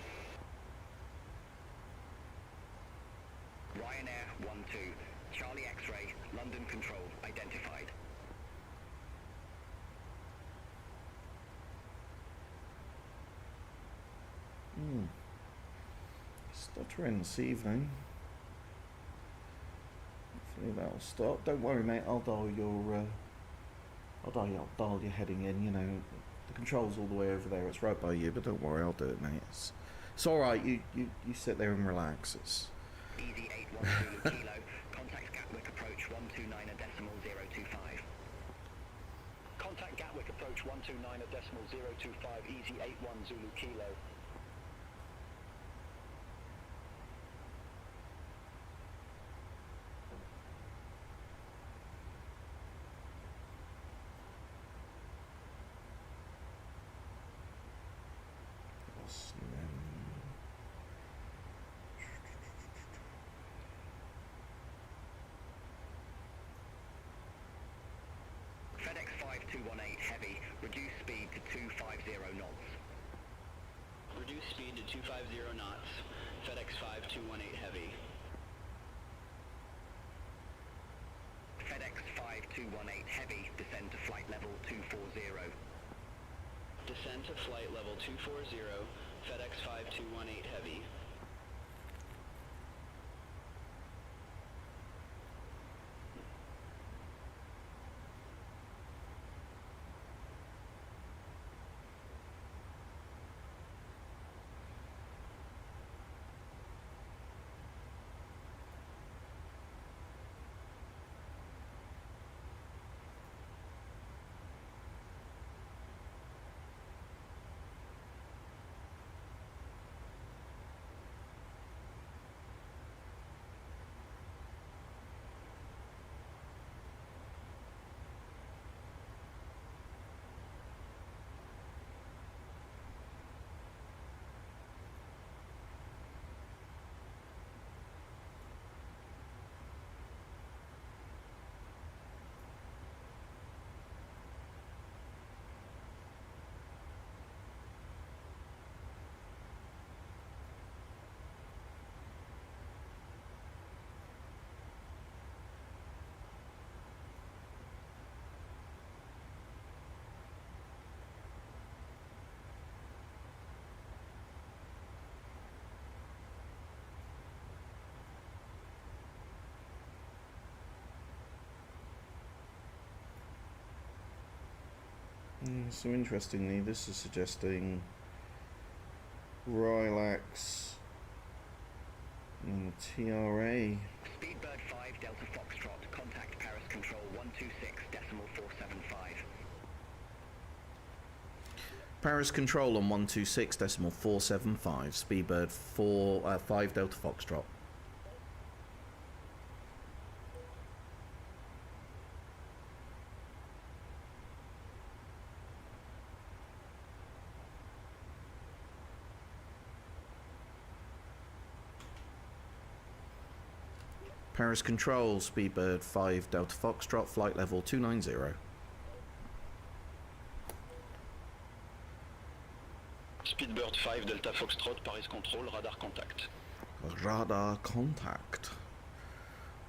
Ryanair 12, Charlie X-Ray, London Control, identified. stuttering this evening. Hopefully that'll stop. Don't worry, mate. I'll dial your heading in. You know, the control's all the way over there. It's right by you, but don't worry, I'll do it, mate. It's all right. You sit there and relax. It's Easy 81 Zulu Kilo. Contact Gatwick approach 129.025. Contact Gatwick approach 129.025, easy 81 Zulu Kilo. FedEx 5218 Heavy, reduce speed to 250 knots. Reduce speed to 250 knots. FedEx 5218 Heavy. FedEx 5218 Heavy, descend to flight level 240. Descend to flight level 240. FedEx 5218 Heavy. So interestingly, this is suggesting Rylax and TRA. Speedbird 5 Delta Foxtrot, contact Paris Control 126.475. Paris Control on 126.475. Speedbird 5 Delta Foxtrot. Paris Control, Speedbird 5 Delta Foxtrot, flight level 290. Speedbird 5 Delta Foxtrot, Paris Control, radar contact. Radar contact.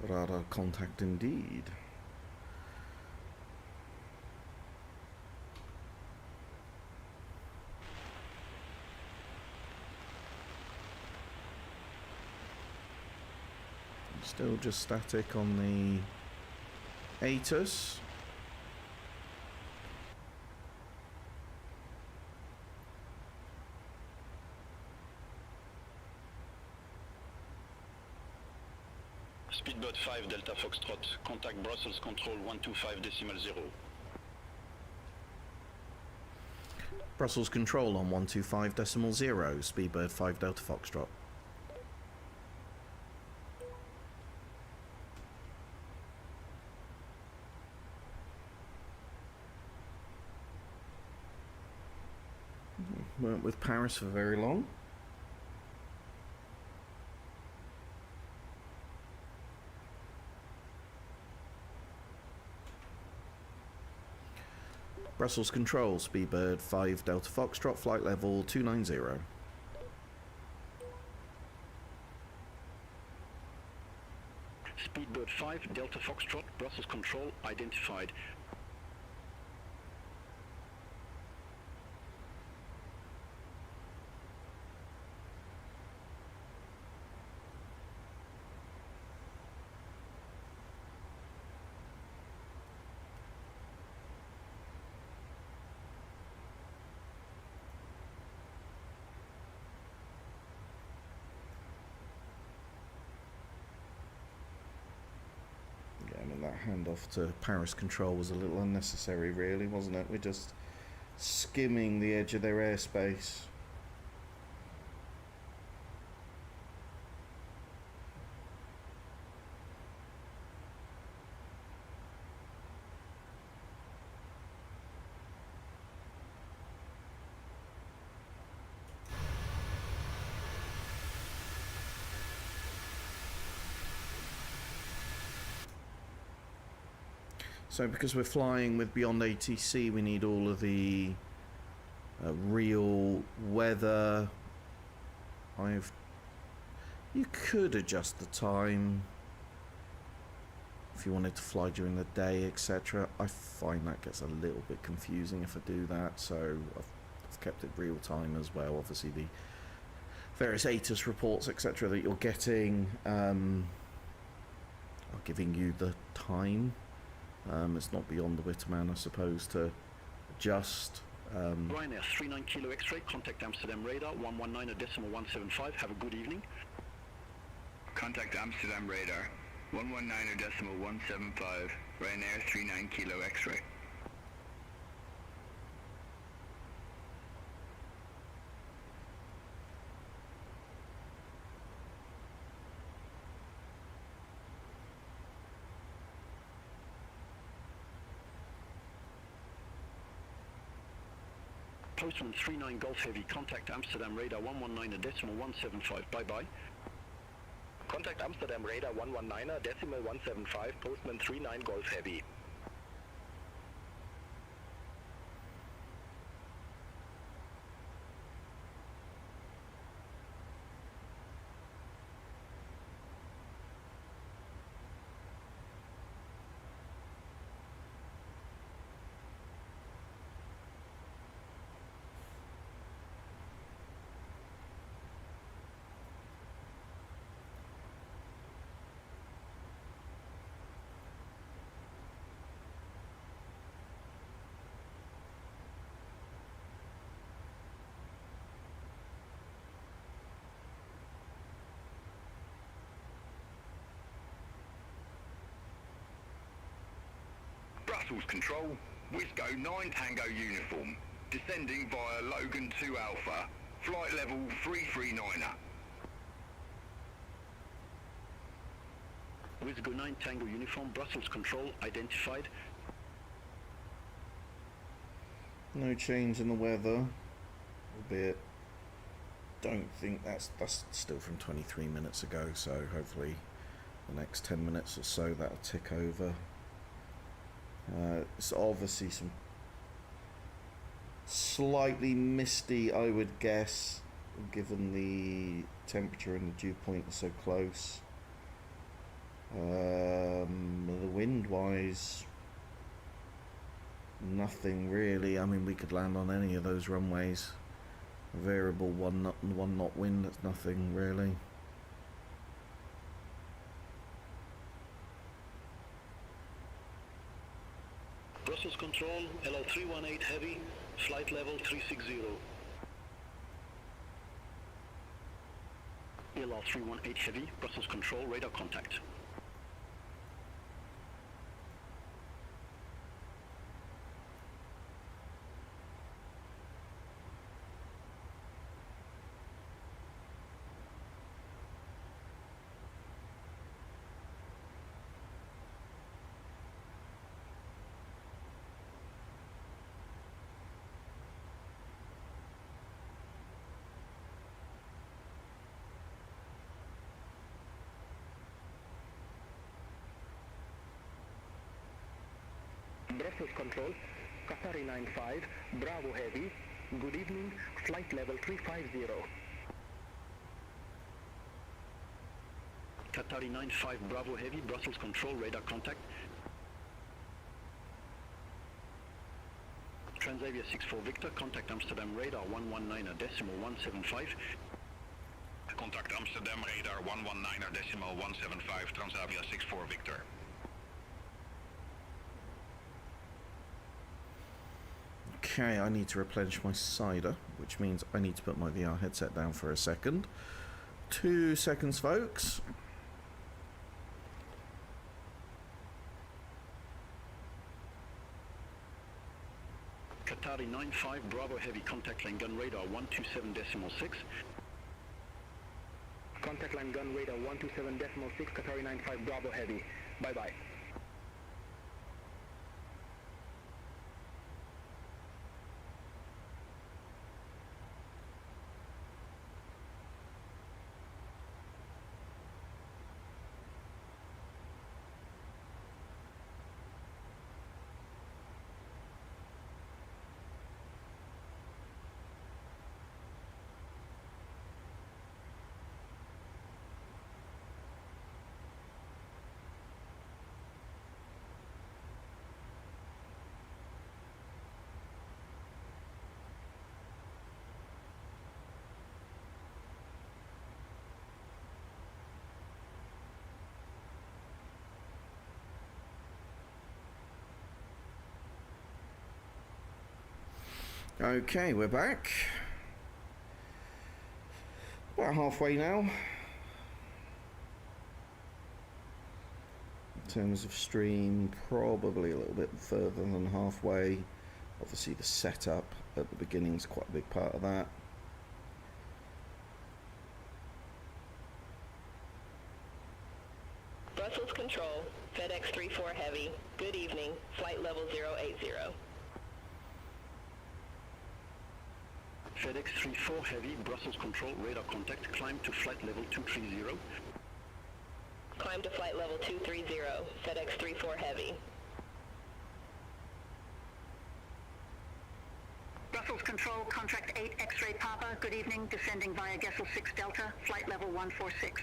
Radar contact indeed. Still just static on the ATUS. Speedbird 5 Delta Foxtrot, contact Brussels Control 125.0. Brussels Control on 125.0, Speedbird 5 Delta Foxtrot. Weren't with Paris for very long. Brussels Control, Speedbird 5 Delta Foxtrot, flight level 290. Speedbird 5 Delta Foxtrot, Brussels Control identified. that handoff to Paris Control was a little unnecessary, really, wasn't it? We're just skimming the edge of their airspace. So because we're flying with Beyond ATC, we need all of the real weather. You could adjust the time if you wanted to fly during the day, etc. I find that gets a little bit confusing if I do that, so I've kept it real time as well. Obviously the various ATIS reports, etc. that you're getting are giving you the time. It's not beyond the wit of man, I suppose, to adjust. Ryanair 39 Kilo X-ray, contact Amsterdam radar 119.175. Have a good evening. Contact Amsterdam radar 119.175. Ryanair 39 Kilo X-ray. Postman 39 Golf Heavy, contact Amsterdam radar 119.175. Bye-bye. Contact Amsterdam radar 119.175, Postman 39 Golf Heavy. Brussels Control, Wisco 9 Tango uniform, descending via Logan 2 Alpha, flight level 339er. Wisco 9 Tango uniform, Brussels Control, identified. No change in the weather, albeit don't think that's still from 23 minutes ago, so hopefully the next 10 minutes or so that'll tick over. It's obviously some slightly misty, I would guess, given the temperature and the dew point are so close. The wind-wise, nothing really. I mean, we could land on any of those runways. A variable one knot wind, that's nothing really. Brussels Control, LL318 Heavy, flight level 360. LL318 Heavy, Brussels Control, radar contact. Brussels Control, Qatari 95, Bravo Heavy, good evening, flight level 350. Qatari 95 Bravo Heavy, Brussels Control, radar contact. Transavia 64 Victor, contact Amsterdam radar 119.175. Contact Amsterdam radar 119.175, Transavia 64 Victor. Okay, I need to replenish my cider, which means I need to put my VR headset down for a second. 2 seconds, folks. Qatari 95 Bravo Heavy, contact line gun radar 127.6. Contact line gun radar 127.6, Qatari 95 Bravo Heavy. Bye-bye. Okay, we're back. About halfway now. In terms of stream, probably a little bit further than halfway. Obviously the setup at the beginning is quite a big part of that. Brussels Control, FedEx 34 Heavy, good evening, flight level 080. FedEx 34 Heavy, Brussels Control, radar contact, climb to flight level 230. Climb to flight level 230, FedEx 34 Heavy. Brussels Control, Contract 8 X-Ray Papa, good evening, descending via Gessel 6 Delta, flight level 146.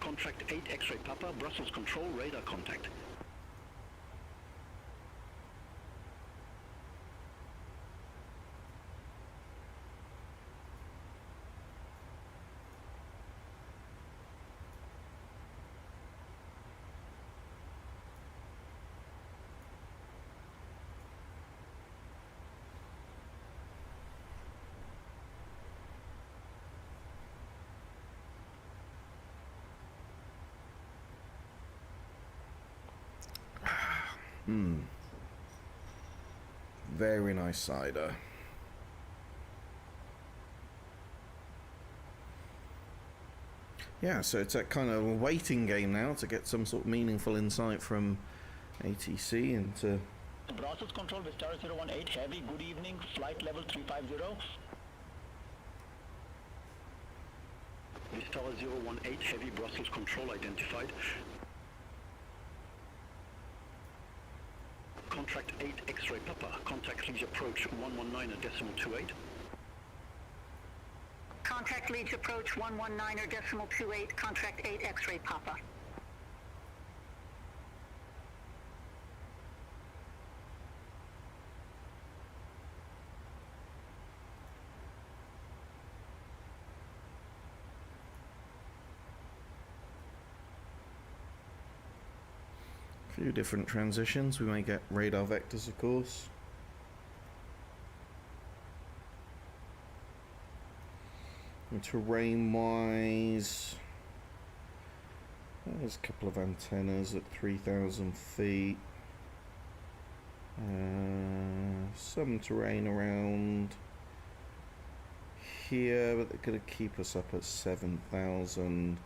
Contract 8 X-Ray Papa, Brussels Control, radar contact. Very nice cider. Yeah, so it's a kind of a waiting game now to get some sort of meaningful insight from ATC into... Brussels Control, Vistara 018 Heavy, good evening, flight level 350. Vistara 018 Heavy, Brussels Control identified. Contract 8 X-Ray Papa, contact leads approach 119.28. Contact leads approach 119.28, contract 8 X-Ray Papa. A few different transitions. We may get radar vectors, of course. And terrain-wise, there's a couple of antennas at 3,000 feet. Some terrain around here, but they're going to keep us up at 7,000.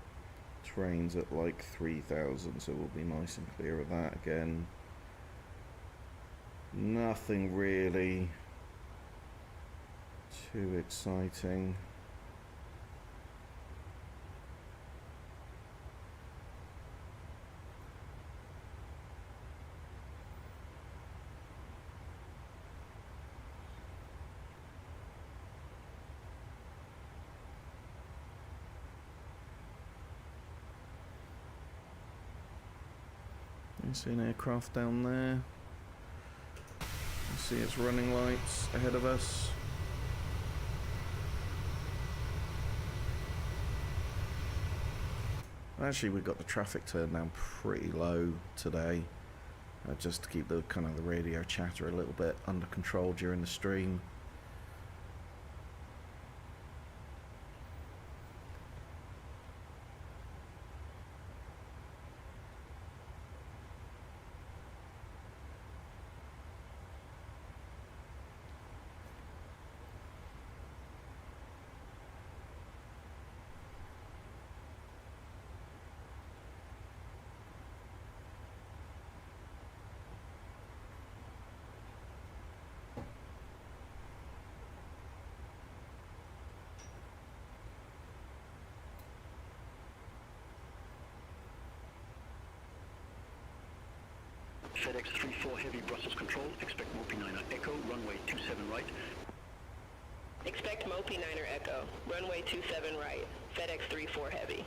Terrain's at like 3,000, so we'll be nice and clear of that again. Nothing really too exciting. You see an aircraft down there. You see its running lights ahead of us. Actually, we've got the traffic turned down pretty low today, just to keep the kind of the radio chatter a little bit under control during the stream. FedEx 34 Heavy Brussels Control, expect Mopi 9er Echo, runway 27 right. Expect Mopi 9er Echo, runway 27 right, FedEx 34 Heavy.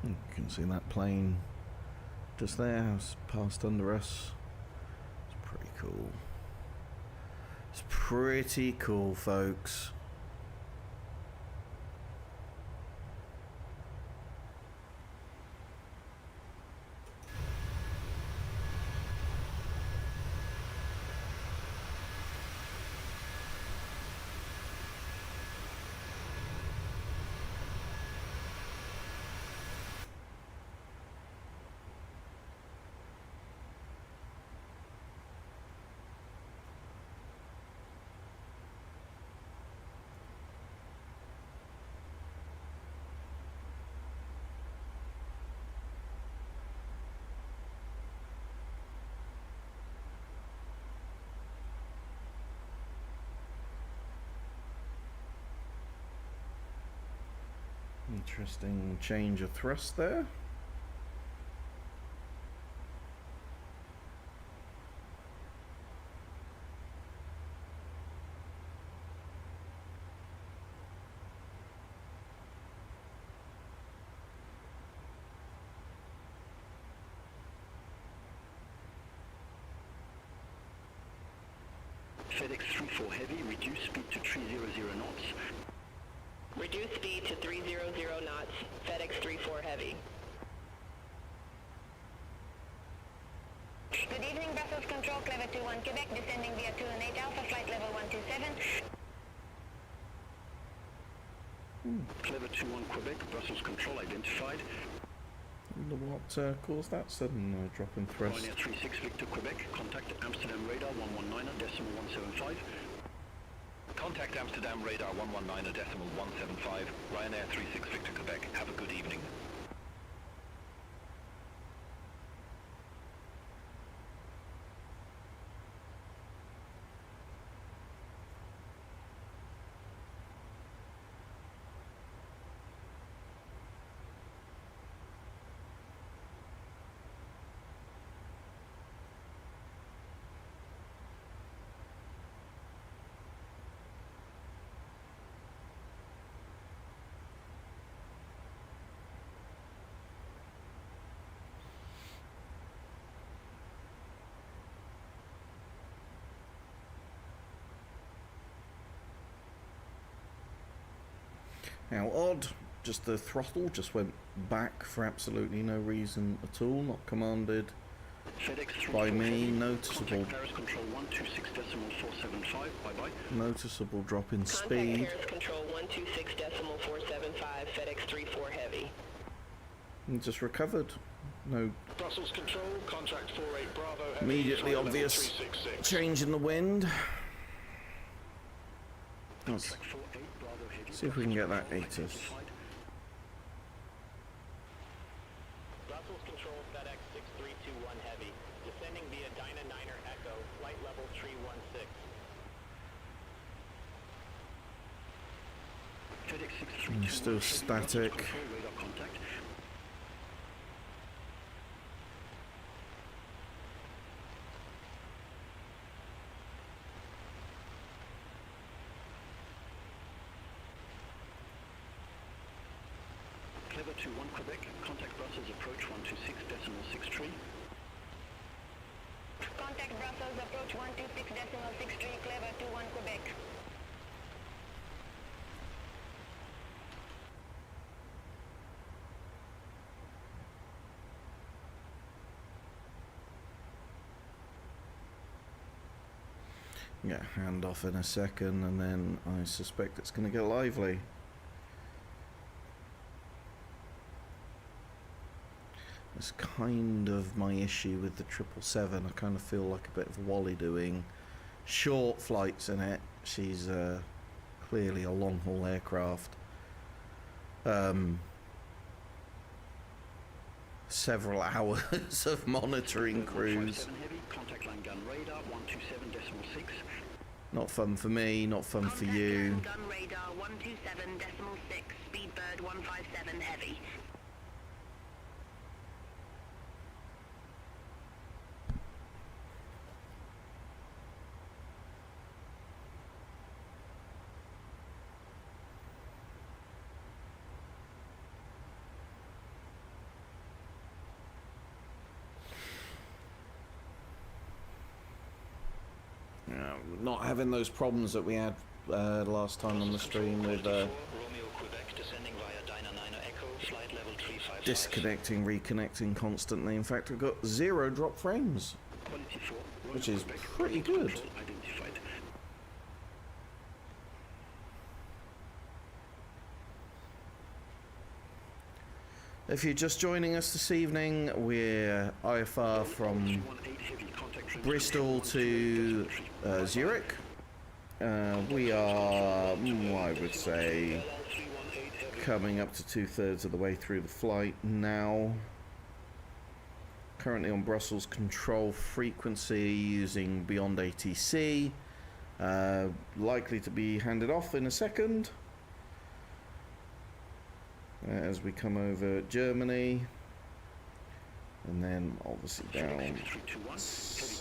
You can see that plane just there, it's passed under us. It's pretty cool. It's pretty cool, folks. Interesting change of thrust there. FedEx 34 Heavy, reduce speed to 300 knots. Reduce speed to 300 knots, FedEx 34 Heavy. Good evening, Brussels Control, Clever 21 Quebec, descending via 218 Alpha, flight level 127. Clever 21 Quebec, Brussels Control identified. I wonder what caused that sudden drop in thrust. Ryanair 36 Victor Quebec, contact Amsterdam radar 119.175. Contact Amsterdam radar 119.175. Ryanair 36 Victor Quebec, have a good evening. How odd. Just the throttle just went back for absolutely no reason at all, not commanded by me. Noticeable. Paris Control 126.475. Bye-bye. Noticeable drop in Contact speed. Paris Control 126.475, FedEx 34 Heavy. And just recovered. No Brussels Control, contract 48 Bravo. Heavy, immediately flight level obvious 366. change in the wind. Let's see if we can get that ATIS. Brussels Control, FedEx 6321 Heavy, descending via Dyna 9er Echo, flight level 316. FedEx 6321 Still static. radar contact. Clever 21 Quebec, contact Brussels approach 126.63. Contact Brussels, approach 126.63, Clever 21 Quebec. Get a handoff in a second, and then I suspect it's going to get lively. That's kind of my issue with the 777. I kind of feel like a bit of Wally doing short flights in it. She's clearly a long-haul aircraft. Several hours of monitoring crews. Contact line gun radar 127.6. Not fun for me, not fun for you. Gun radar 127.6, Speedbird 157 heavy. Not having those problems that we had last time on the stream with disconnecting, reconnecting constantly. In fact, we've got 0 drop frames, which is pretty good. If you're just joining us this evening, we're IFR from Bristol to Zurich. We are, I would say, coming up to 2/3 of the way through the flight now. Currently on Brussels control frequency using Beyond ATC. Likely to be handed off in a second as we come over Germany, and then obviously down. Heavy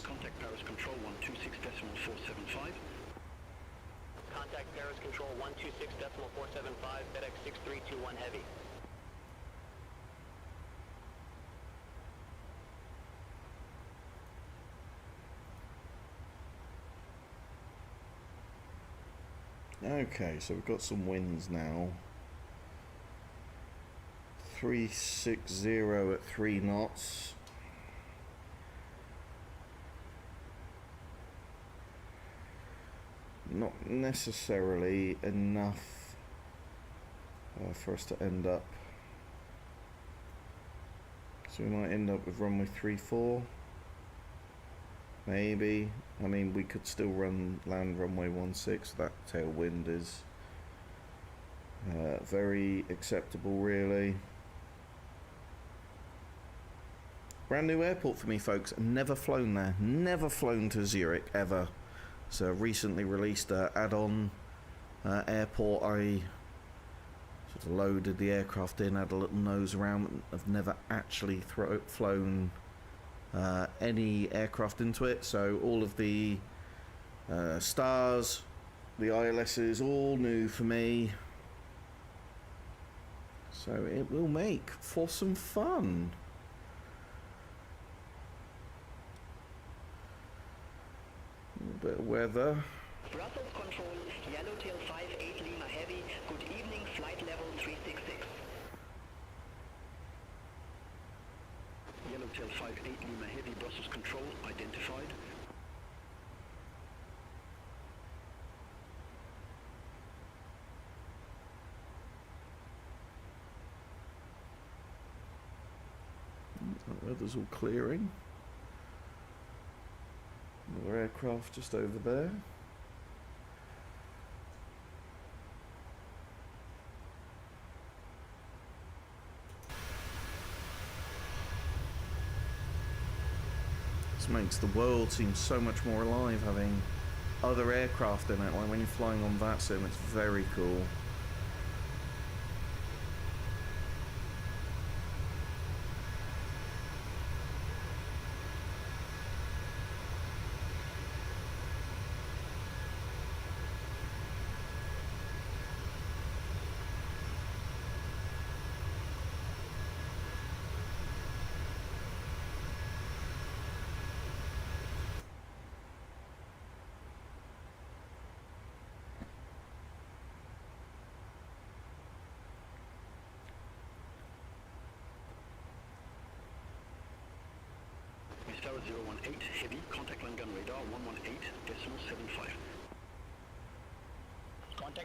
contact Paris control 126.475. Contact Paris control 126.475, FedEx 6321 heavy. Okay, so we've got some winds now. 360 at 3 knots. Not necessarily enough for us to end up. So we might end up with runway 34. Maybe. I mean, we could still land runway 16. That tailwind is very acceptable, really. Brand new airport for me, folks. Never flown there. Never flown to Zurich, ever. So recently released add-on airport. I sort of loaded the aircraft in, had a little nose around. I've never actually flown any aircraft into it. So all of the stars, the ILSs, all new for me. So it will make for some fun. A bit of weather. Brussels control, Yellowtail 58 Lima heavy, good evening, flight level 366. Yellowtail 58 Lima heavy, Brussels control identified. The weather's all clearing. Another aircraft just over there. This makes the world seem so much more alive, having other aircraft in it. Like when you're flying on that sim, it's very cool. Tower 018 heavy, contact line gun radar 118.75.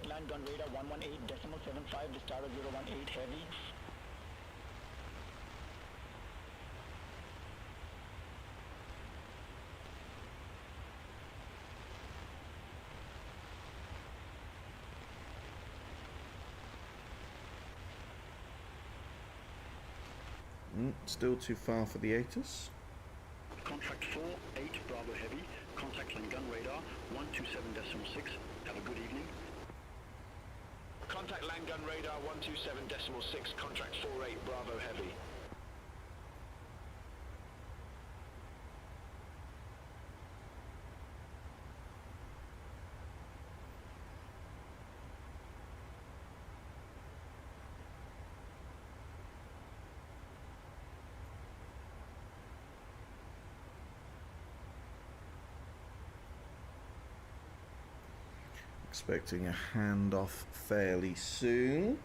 land gun radar 118.75, the Star 018 heavy. Still too far for the ATIS. Contract 4, 8 Bravo Heavy, contact line gun radar 127.6. Have a good evening. Contact land gun radar 127.6, contract 48 Bravo Heavy. Expecting a handoff fairly soon.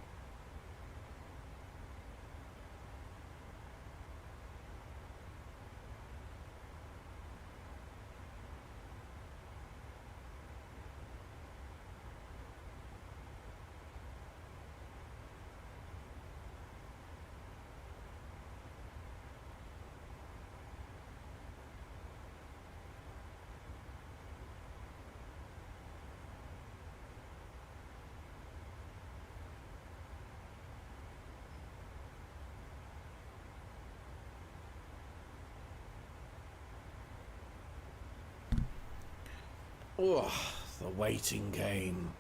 Oh, the waiting game.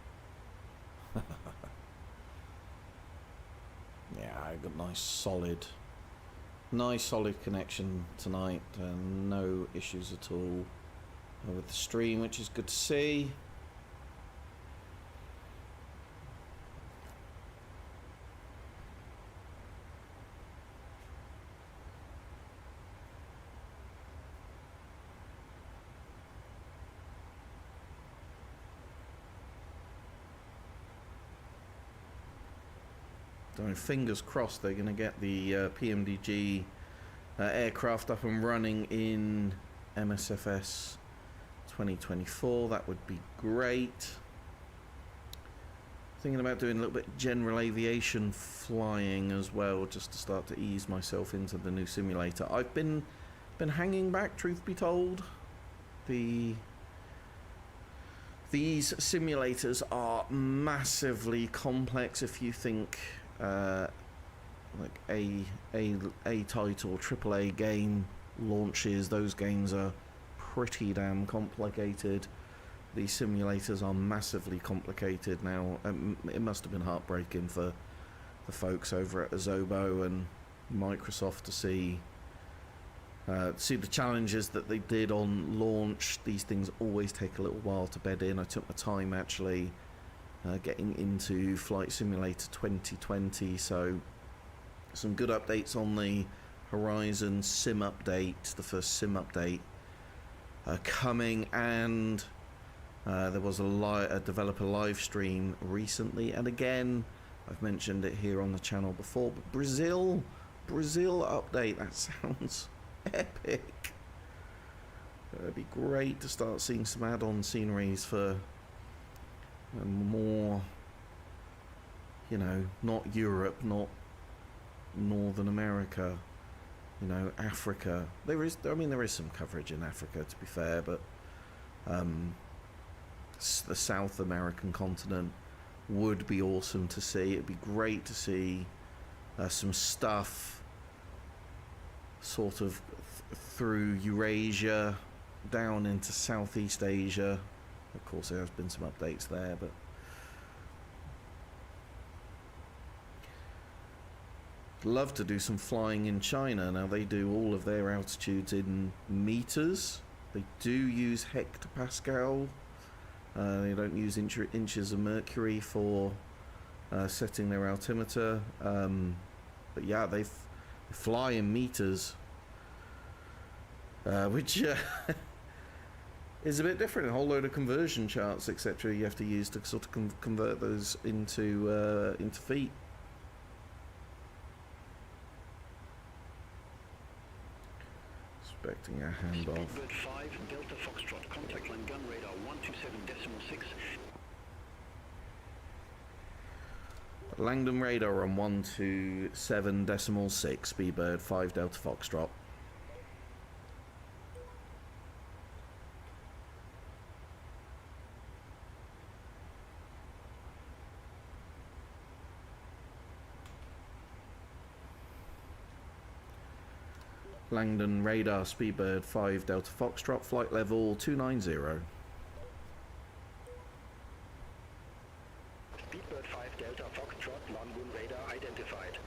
Yeah, I got nice solid connection tonight. No issues at all with the stream, which is good to see. So fingers crossed they're going to get the PMDG aircraft up and running in MSFS 2024. That would be great. Thinking about doing a little bit of general aviation flying as well, just to start to ease myself into the new simulator. I've been hanging back, truth be told. These simulators are massively complex. If you think like a title AAA game launches, those games are pretty damn complicated. These simulators are massively complicated now. It must have been heartbreaking for the folks over at Azobo and Microsoft to see the challenges that they did on launch. These things always take a little while to bed in. I took my time actually getting into Flight Simulator 2020, so some good updates on the Horizon Sim update, the first Sim update coming, and there was a developer live stream recently, and again I've mentioned it here on the channel before, but Brazil update, that sounds epic. It'd be great to start seeing some add-on sceneries for more, you know, not Europe, not Northern America, you know, Africa. There is some coverage in Africa, to be fair, but the South American continent would be awesome to see. It'd be great to see some stuff sort of through Eurasia down into Southeast Asia. Of course, there has been some updates there, but love to do some flying in China. Now, they do all of their altitudes in meters. They do use hectopascal. They don't use inches of mercury for setting their altimeter. But yeah, they fly in meters, which is a bit different. A whole load of conversion charts, etc. You have to use to sort of convert those into feet. Expecting a handoff. Speedbird 5, Delta Foxtrot, contact line gun radar 127.6. Langdon radar on 127.6, Speedbird 5 Delta Foxtrot. Langdon radar, Speedbird 5 Delta Foxtrot, flight level 290. Speedbird 5 Delta Foxtrot, Langun radar identified.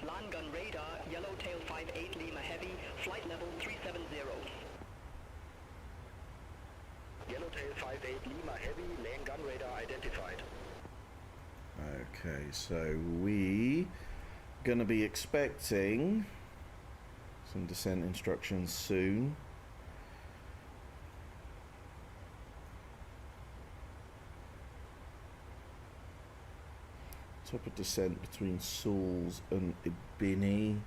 Langun radar, Yellowtail 58 Lima Heavy, flight level 370. Yellowtail 58 Lima Heavy, lane gun radar identified. Okay, so we gonna be expecting some descent instructions soon. Top of descent between Sewell's and Ibini.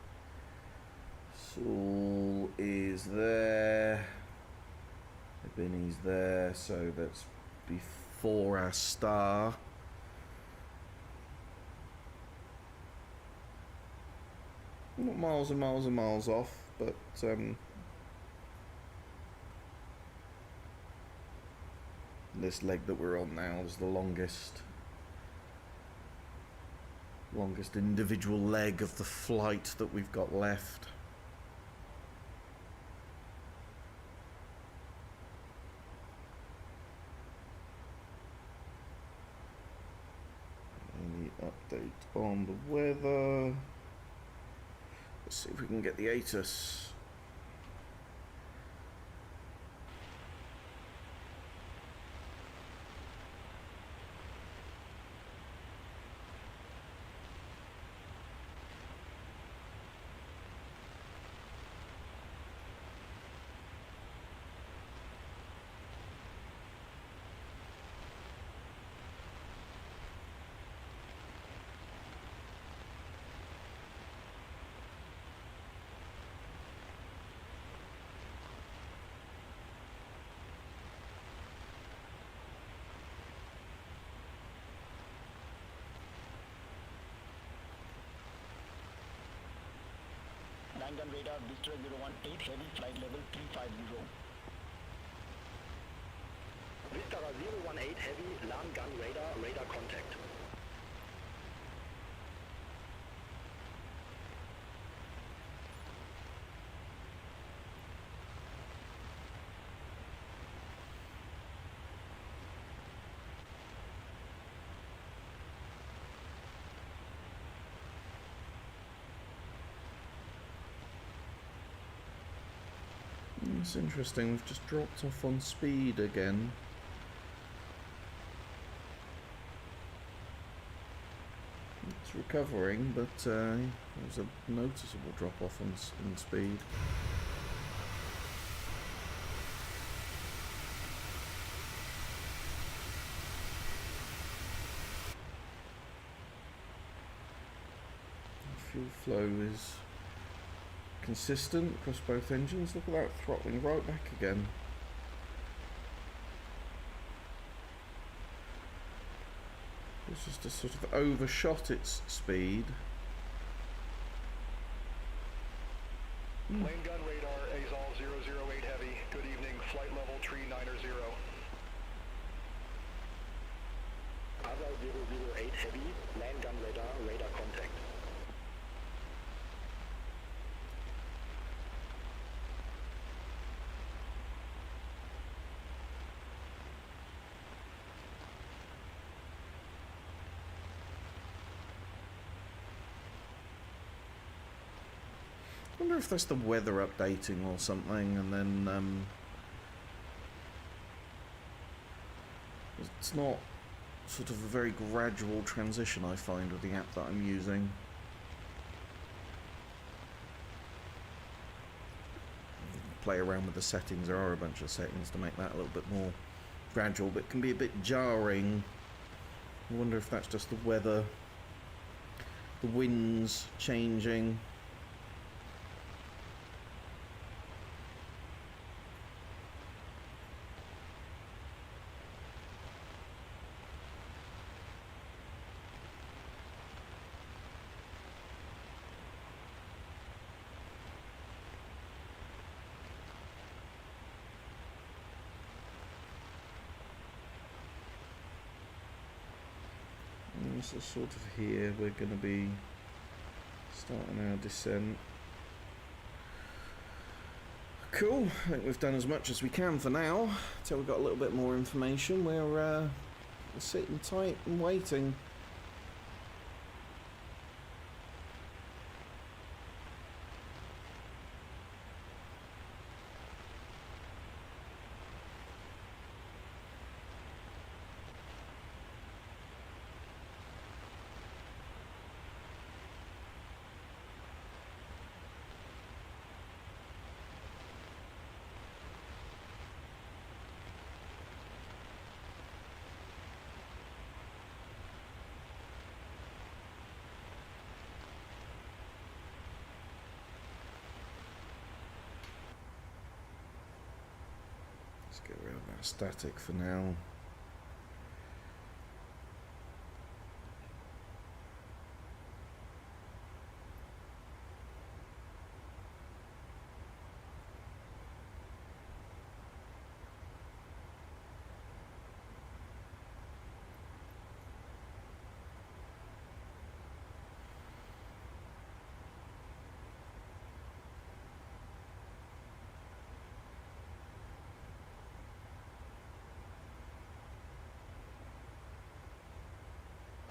Sewell is there. Ibini's there, so that's before our star. Not miles and miles and miles off, but this leg that we're on now is the longest individual leg of the flight that we've got left. Any update on the weather? Let's see if we can get the ATIS. Langdon radar, Bristol 018 heavy, flight level 350. Bristol 018 heavy, land gun radar, radar contact. It's interesting, we've just dropped off on speed again. It's recovering, but there's a noticeable drop off in speed. Fuel flow is consistent across both engines. Look at that, throttling right back again. It's just a sort of overshot its speed. Lane gun radar, Azol 008 heavy. Good evening, flight level 390. Azol 008 heavy, land gun radar, radar contact. I wonder if that's the weather updating or something, and then it's not sort of a very gradual transition I find with the app that I'm using. Play around with the settings. There are a bunch of settings to make that a little bit more gradual, but it can be a bit jarring. I wonder if that's just the weather, the winds changing. So sort of here we're going to be starting our descent. Cool, I think we've done as much as we can for now. Until we've got a little bit more information, we're sitting tight and waiting. Let's get rid of that static for now.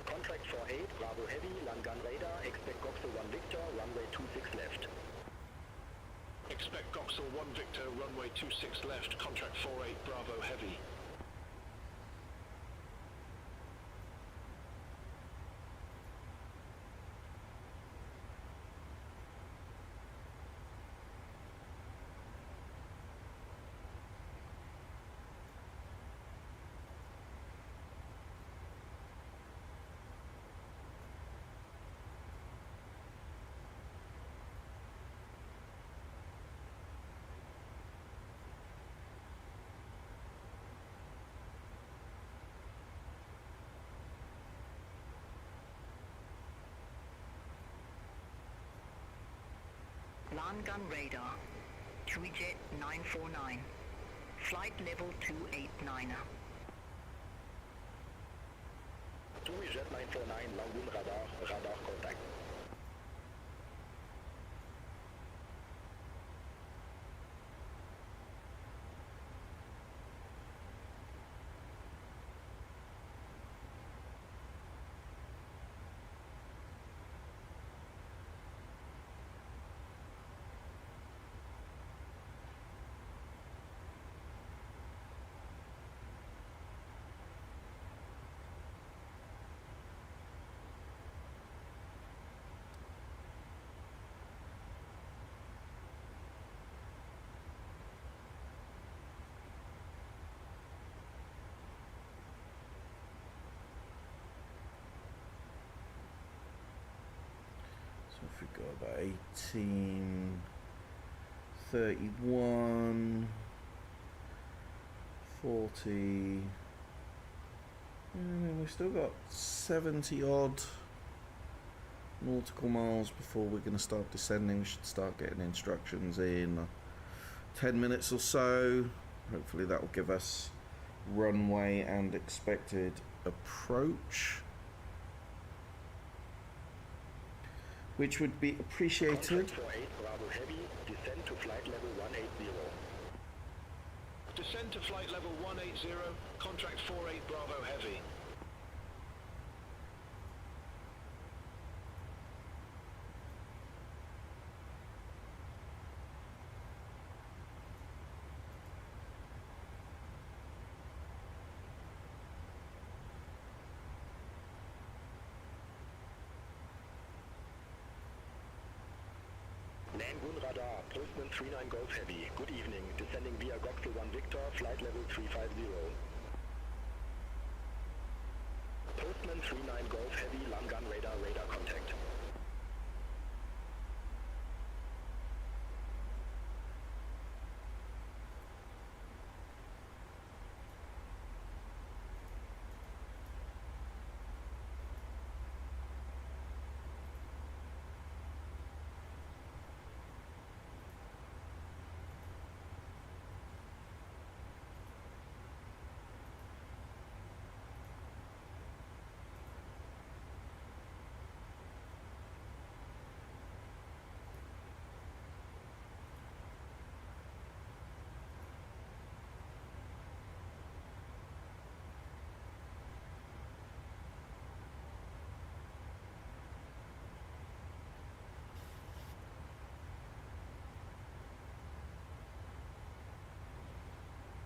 Contract 48, Bravo Heavy, Langan Radar, expect Goxel 1 Victor, runway 26 left. Expect Goxel 1 Victor, runway 26 left, contract 48, Bravo Heavy. Langan Radar, TUI-Jet 949, flight level 289er. TUI-Jet 949, Langun Radar, Radar contact. So if we go about 18, 31, 40, and then we've still got 70 odd nautical miles before we're going to start descending. We should start getting instructions in 10 minutes or so. Hopefully that will give us runway and expected approach, which would be appreciated. Contract 48, Bravo Heavy, descend to flight level 180. Descend to flight level 180, contract 48, Bravo Heavy. Langun Radar, Postman 39 Golf Heavy, good evening, descending via Goxel 1 Victor, flight level 350. Postman 39 Golf Heavy, Langan Radar, radar contact.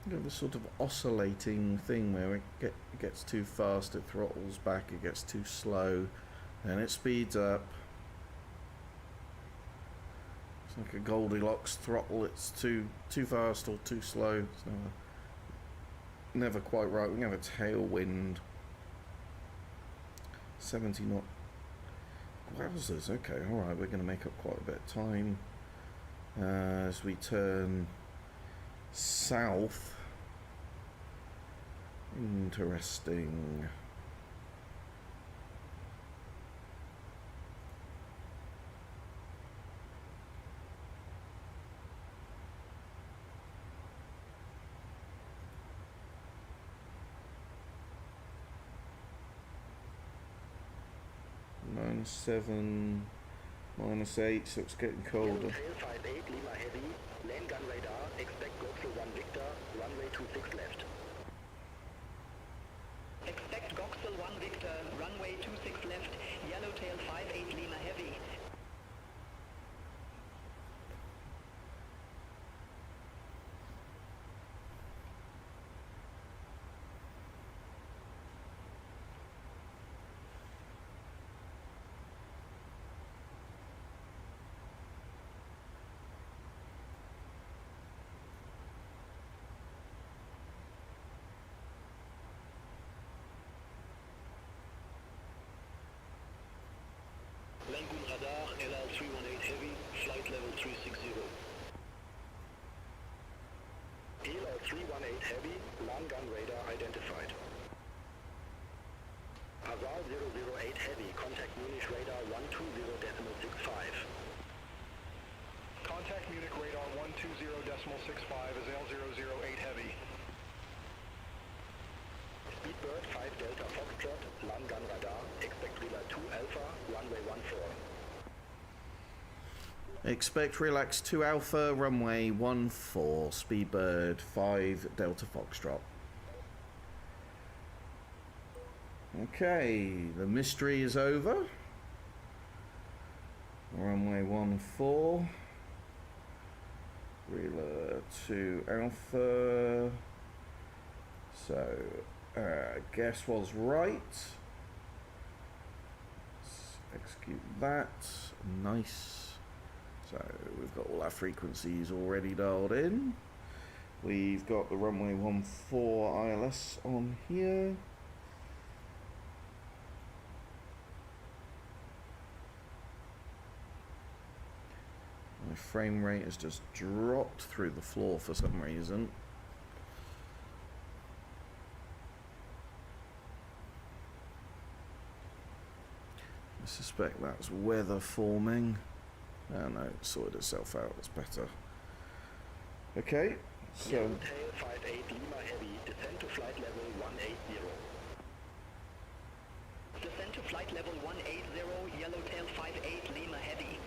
You have a sort of oscillating thing where it gets too fast, it throttles back, it gets too slow, and it speeds up. It's like a Goldilocks throttle. It's too fast or too slow. It's never quite right. We have a tailwind. 70 knot. Wowzers. Okay, all right. We're going to make up quite a bit of time as we turn south. Interesting. -7, -8, so it's getting colder. Tail 58 Lima Heavy, lane gun radar, expect Goxel 1 Victor, runway 26 left. Expect Goxel 1 Victor, runway 26 left, Yellowtail 58 Lima Heavy. Langoon radar, LR318 heavy, flight level 360. ELR 318 Heavy, long gun radar identified. Azar 008 Heavy, contact Munich radar 120.65. Contact Munich radar 120.65 is L008 Heavy. Speedbird 5 Delta Foxtrot, long gun radar, expect Wheeler 2 Alpha, runway 14. Expect relax 2 Alpha, runway 14, Speedbird 5 Delta Foxtrot. Okay, the mystery is over. Runway 14. Wheeler 2 Alpha. So, guess was right. Let's execute that. Nice. So we've got all our frequencies already dialed in. We've got the runway 14 ILS on here. My frame rate has just dropped through the floor for some reason. I suspect that's weather forming. Oh no, it sorted itself out, that's better. Okay, so... Yellowtail 58 Lima Heavy, descend to flight level 180. Descend to flight level 180, Yellowtail 58 Lima Heavy.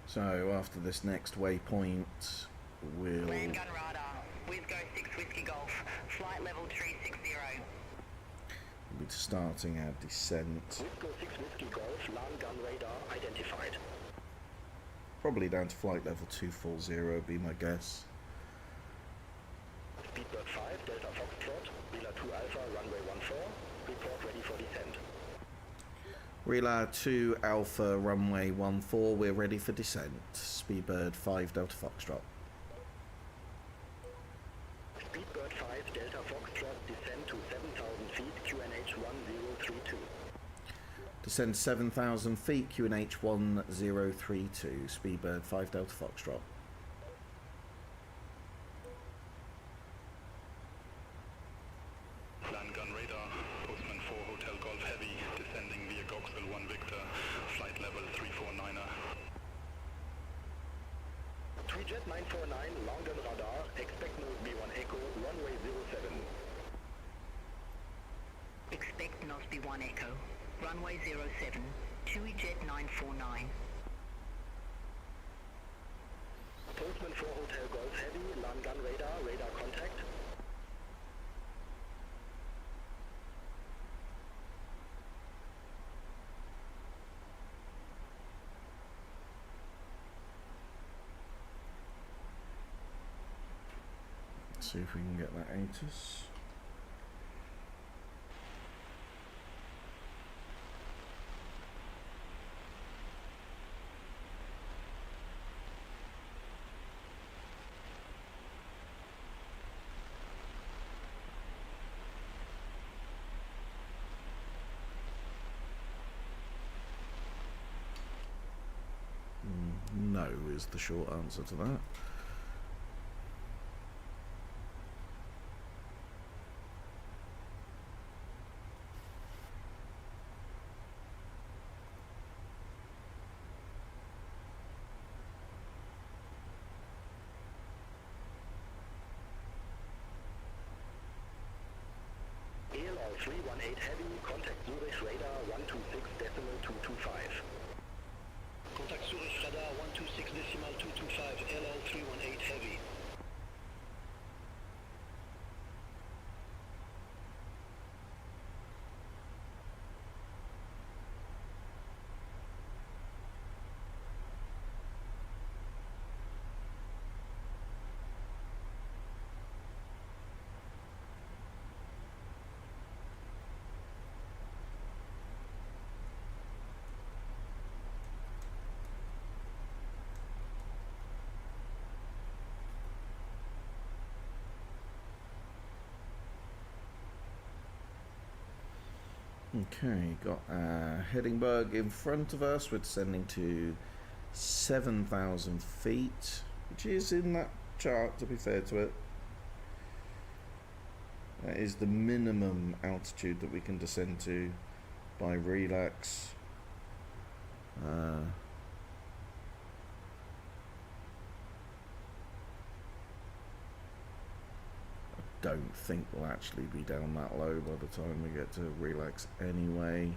So after this next waypoint, we'll... Land gun radar, Whizgo 6 Whiskey Golf, flight level 360. We'll be starting our descent. Whizgo 6 Whiskey Golf, long gun radar identified. Probably down to flight level 240 would be my guess. Speedbird 5 Delta Foxtrot, Wheeler 2 Alpha, runway 14, report ready for descent. Relay 2 Alpha, runway 14, we're ready for descent. Speedbird 5 Delta Foxtrot. Speedbird 5 Delta Foxtrot, descend to 7,000 feet, QNH 1032. Descend 7,000 feet, QNH 1032, Speedbird 5 Delta Foxtrot. Land gun radar, Postman 4 Hotel Golf Heavy, descending via Goxville 1 Victor, flight level 349er. Tweejet 949, long gun radar, expect nose B1 Echo, runway 07. Expect nose B1 Echo, runway 07, Tweejet 949. Postman 4 Hotel Golf Heavy, long gun radar, radar contact. See if we can get that ATIS. No is the short answer to that. ALR 318 Heavy, contact Zurich radar 126.225. Contact Zurich radar 126.225, LL 318 Heavy. Okay, got Heddingberg in front of us. We're descending to 7,000 feet, which is in that chart, to be fair to it. That is the minimum altitude that we can descend to by relax. Don't think we'll actually be down that low by the time we get to relax anyway.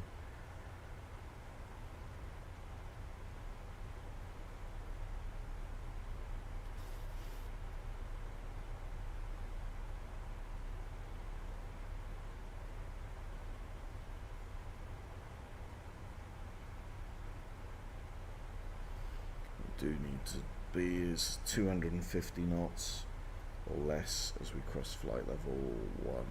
We do need to be is 250 knots or less as we cross flight level 100.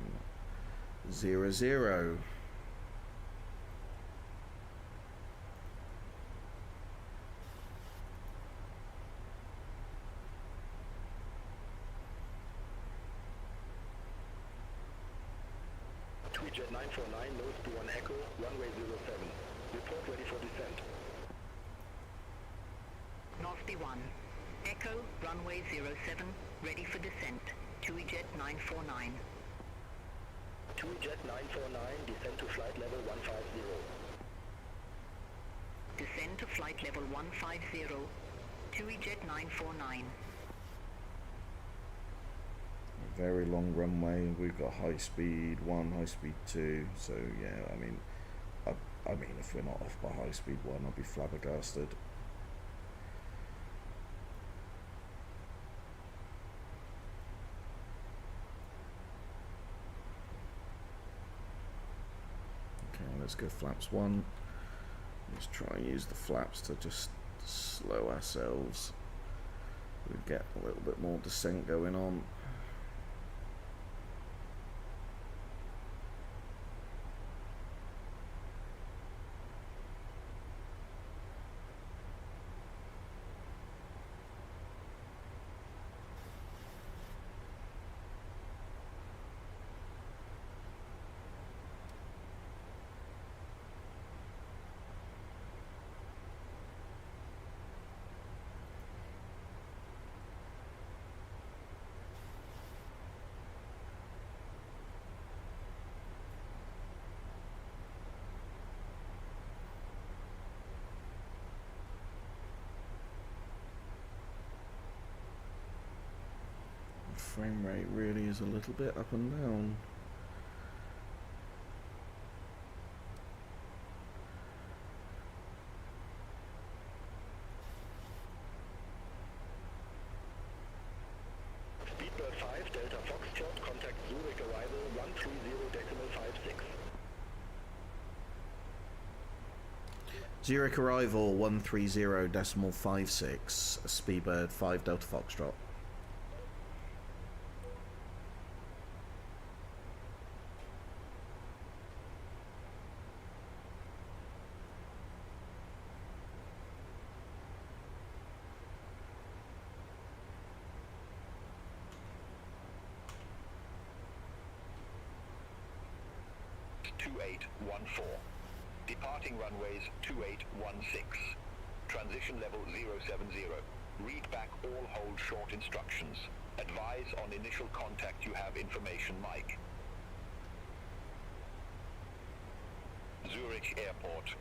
Tweejet 949, nose B1 Echo, runway 07. Report ready for descent. North B1, Echo, runway 07, ready for descent. Tweejet 949. Tweejet 949, descend to flight level 150. Descend to flight level 150. Tweejet 949. A very long runway. We've got high speed 1, high speed 2. So yeah, I mean, if we're not off by high speed 1, I'll be flabbergasted. Let's go flaps 1. Let's try and use the flaps to just slow ourselves. We get a little bit more descent going on. frame rate really is a little bit up and down. Speedbird 5, Delta Foxtrot, contact Zurich arrival 130.56. Zurich arrival 130.56, Speedbird 5 Delta Foxtrot. Departing runways 2816. Transition level 070. Read back all hold short instructions. Advise on initial contact you have information Mike. Zurich Airport.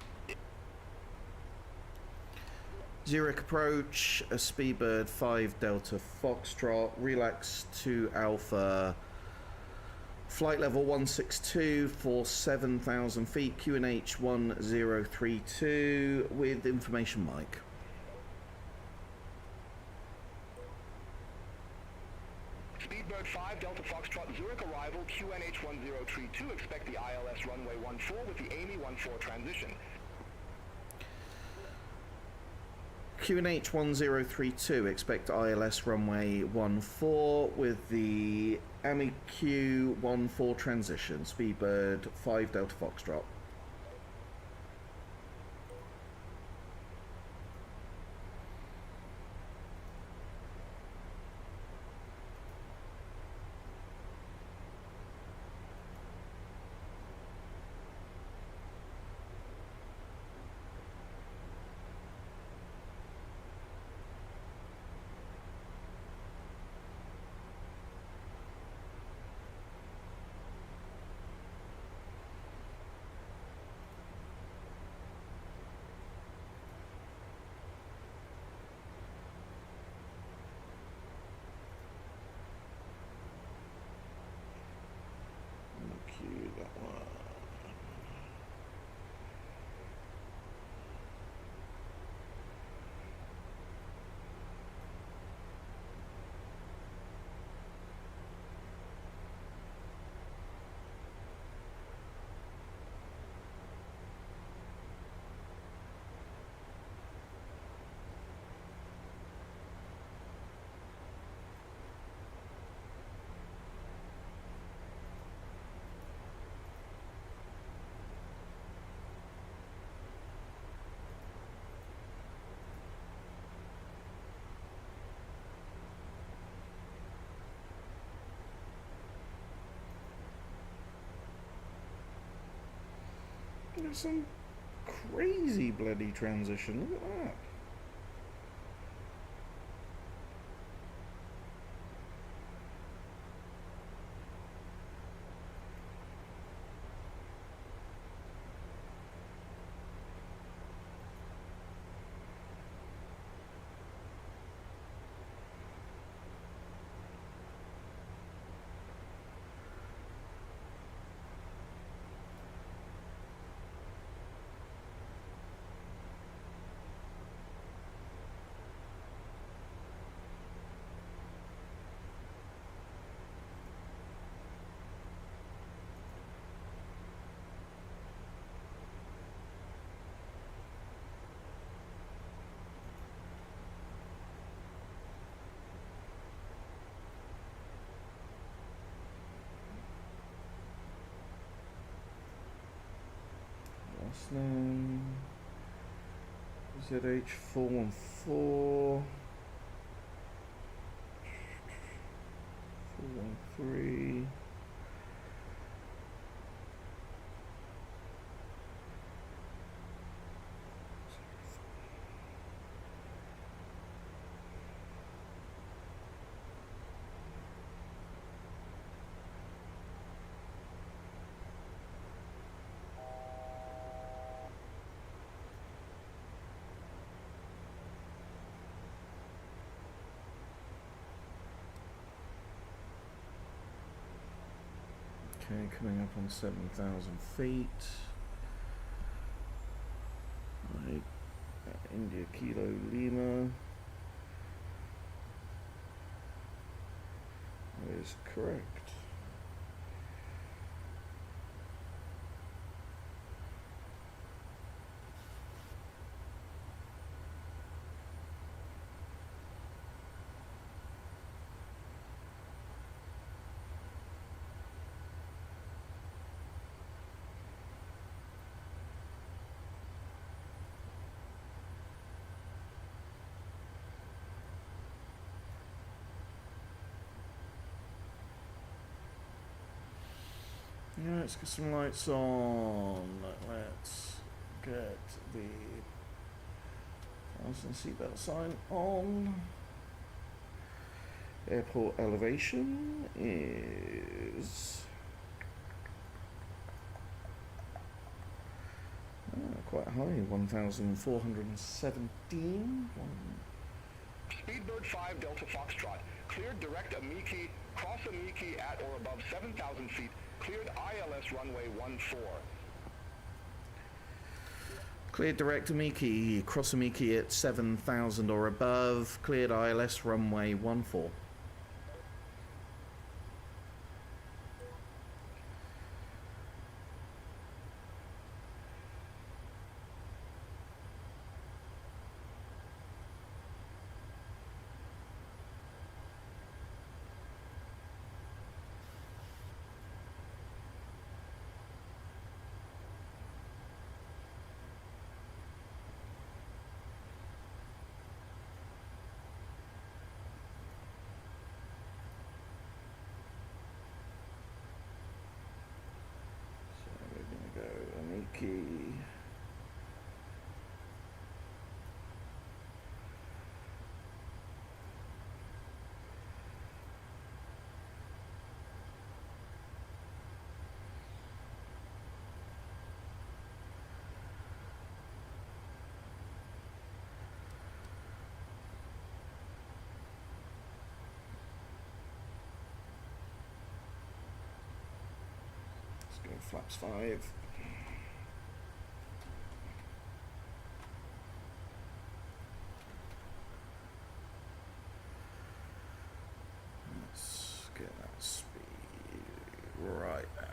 Zurich approach, a Speedbird 5 Delta Foxtrot, relax to Alpha. Flight level 162 for 7,000 feet, QNH 1032 with information Mike. Speedbird 5 Delta Foxtrot, Zurich arrival, QNH 1032, expect the ILS runway 14 with the AMI 14 transition. QNH 1032, expect ILS runway 14 with the AMIQ 14 transition, Speedbird 5 Delta Foxtrot. There's some crazy bloody transition. Look at that. Last name ZH414 413. Okay, coming up on 7,000 feet. Right. India Kilo Lima. That is correct. Yeah, let's get some lights on. Let's get the fasten seatbelt sign on. Airport elevation is quite high, 1,417. Speedbird 5 Delta Foxtrot, cleared direct Amiki, cross Amiki at or above 7,000 feet, cleared ILS runway 14. Cleared direct Amiki, cross Amiki at 7,000 or above, cleared ILS runway 14. Amiki. Let's go flaps 5. Let's get that speed right down.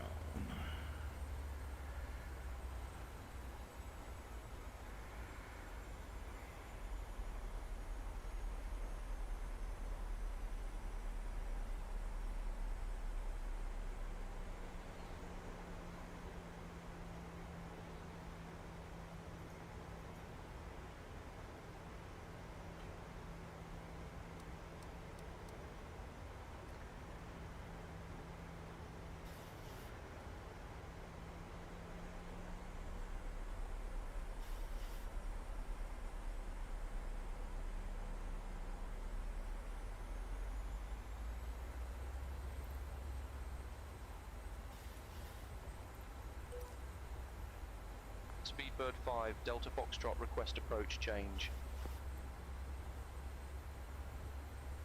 Speedbird 5 Delta Foxtrot, request approach change.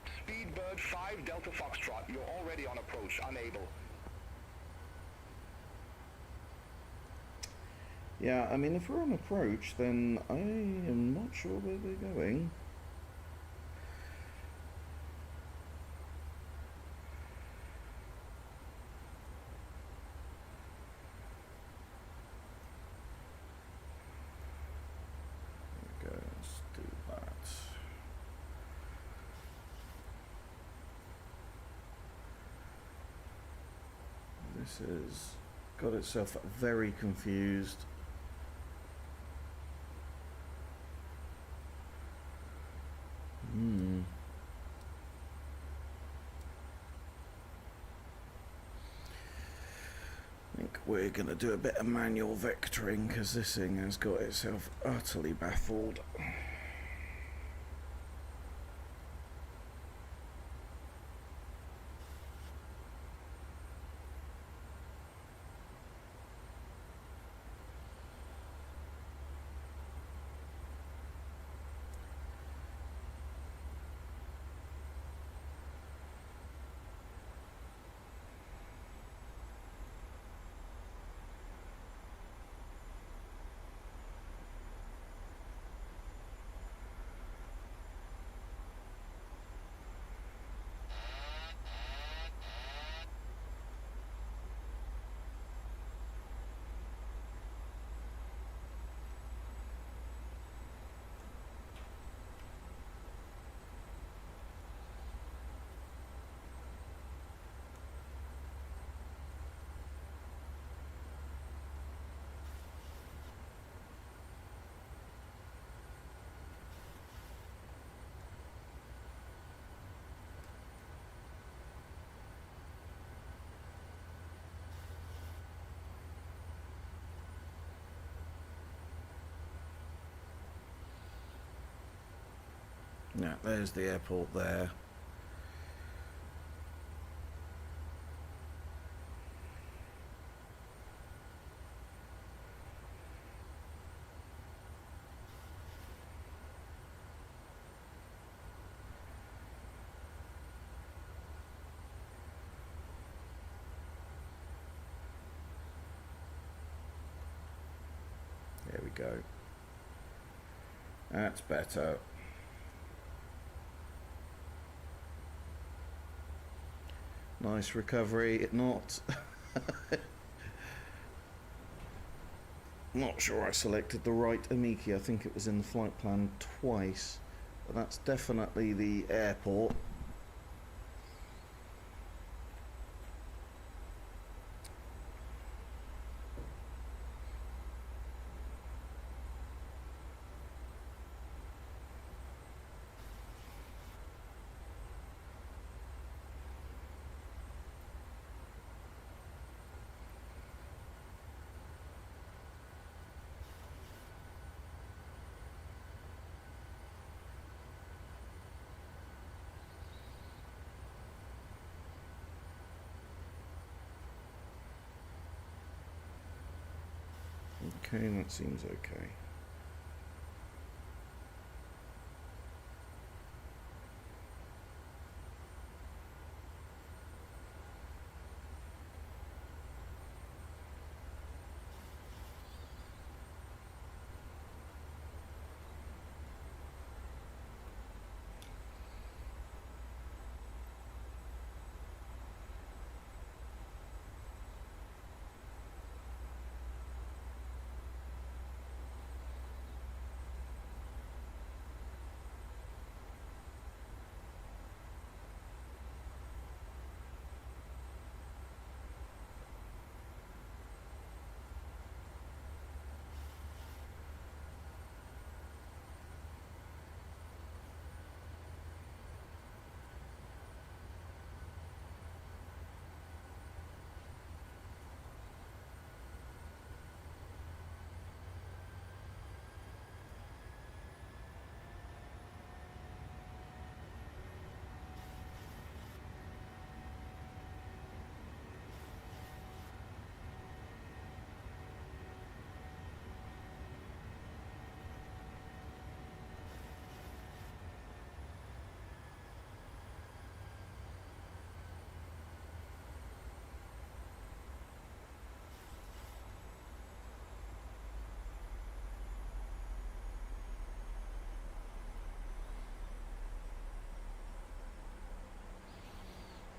Speedbird 5 Delta Foxtrot, you're already on approach, unable. Yeah, I mean, if we're on approach, then I am not sure where they're going. There we go, let's do that. This has got itself very confused. I think we're going to do a bit of manual vectoring because this thing has got itself utterly baffled. Yeah, there's the airport there. There we go. That's better. Nice recovery. Not not sure I selected the right Amiki. I think it was in the flight plan twice, but that's definitely the airport. Okay, that seems okay.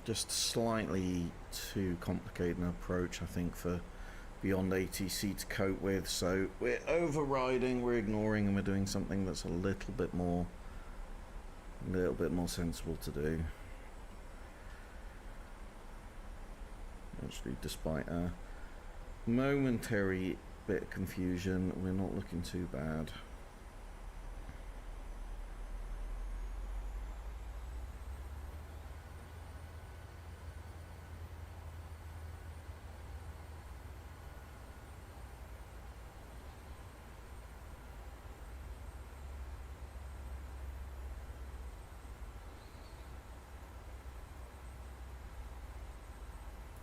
Just slightly too complicated an approach, I think, for beyond ATC to cope with. So we're overriding, we're ignoring, and we're doing something that's a little bit more sensible to do. Actually, despite a momentary bit of confusion, we're not looking too bad.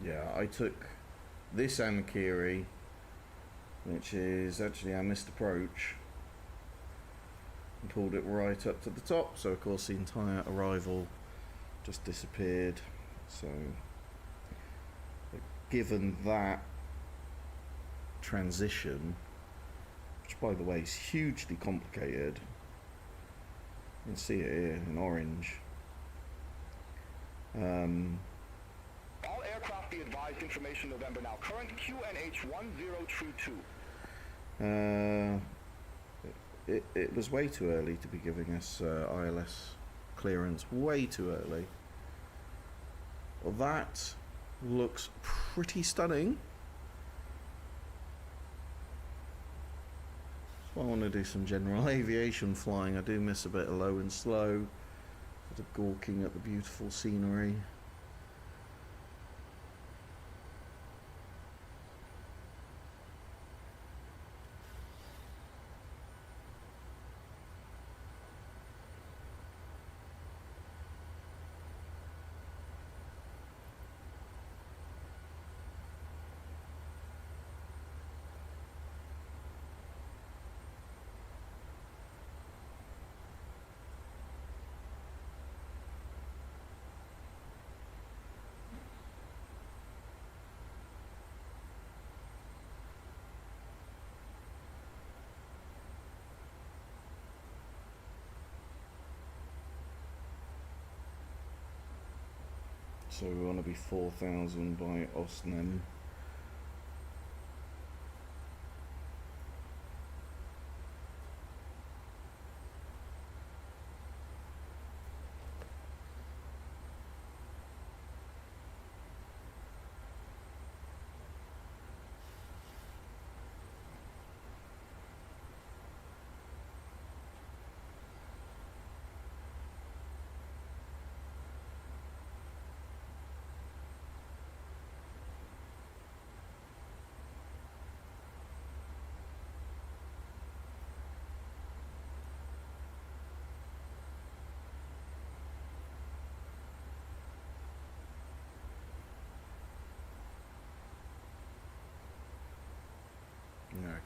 Yeah, I took this Amakiri, which is actually our missed approach, and pulled it right up to the top, so of course the entire arrival just disappeared. So given that transition, which by the way is hugely complicated, you can see it here in orange. All aircraft be advised, information November now. Current QNH 1022. It was way too early to be giving us ILS clearance, way too early. Well, that looks pretty stunning. So I want to do some general aviation flying. I do miss a bit of low and slow, sort of gawking at the beautiful scenery. So we want to be 4,000 by Osnem.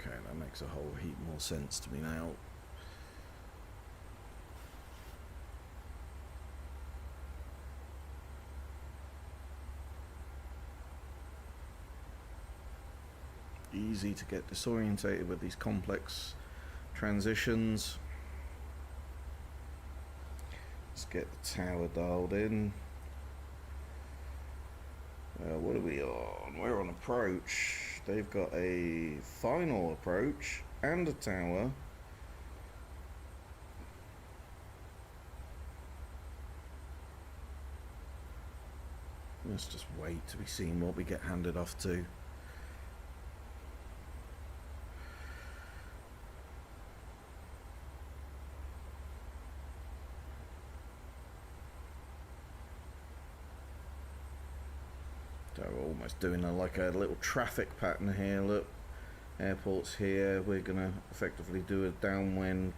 Okay, that makes a whole heap more sense to me now. Easy to get disorientated with these complex transitions. Let's get the tower dialed in. What are we on? We're on approach. They've got a final approach and a tower. Let's just wait to be seen what we get handed off to. So we're almost doing like a little traffic pattern here. Look, airport's here. We're gonna effectively do a downwind,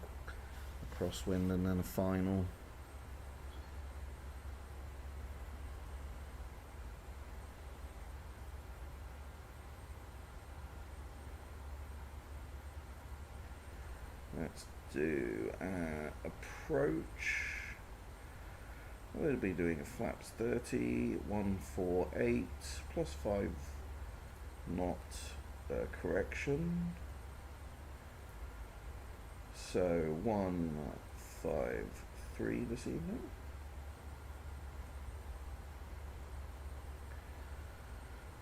a crosswind, and then a final. Let's do approach. We'll be doing a flaps 30, 148, plus 5 knot correction. So 153 this evening.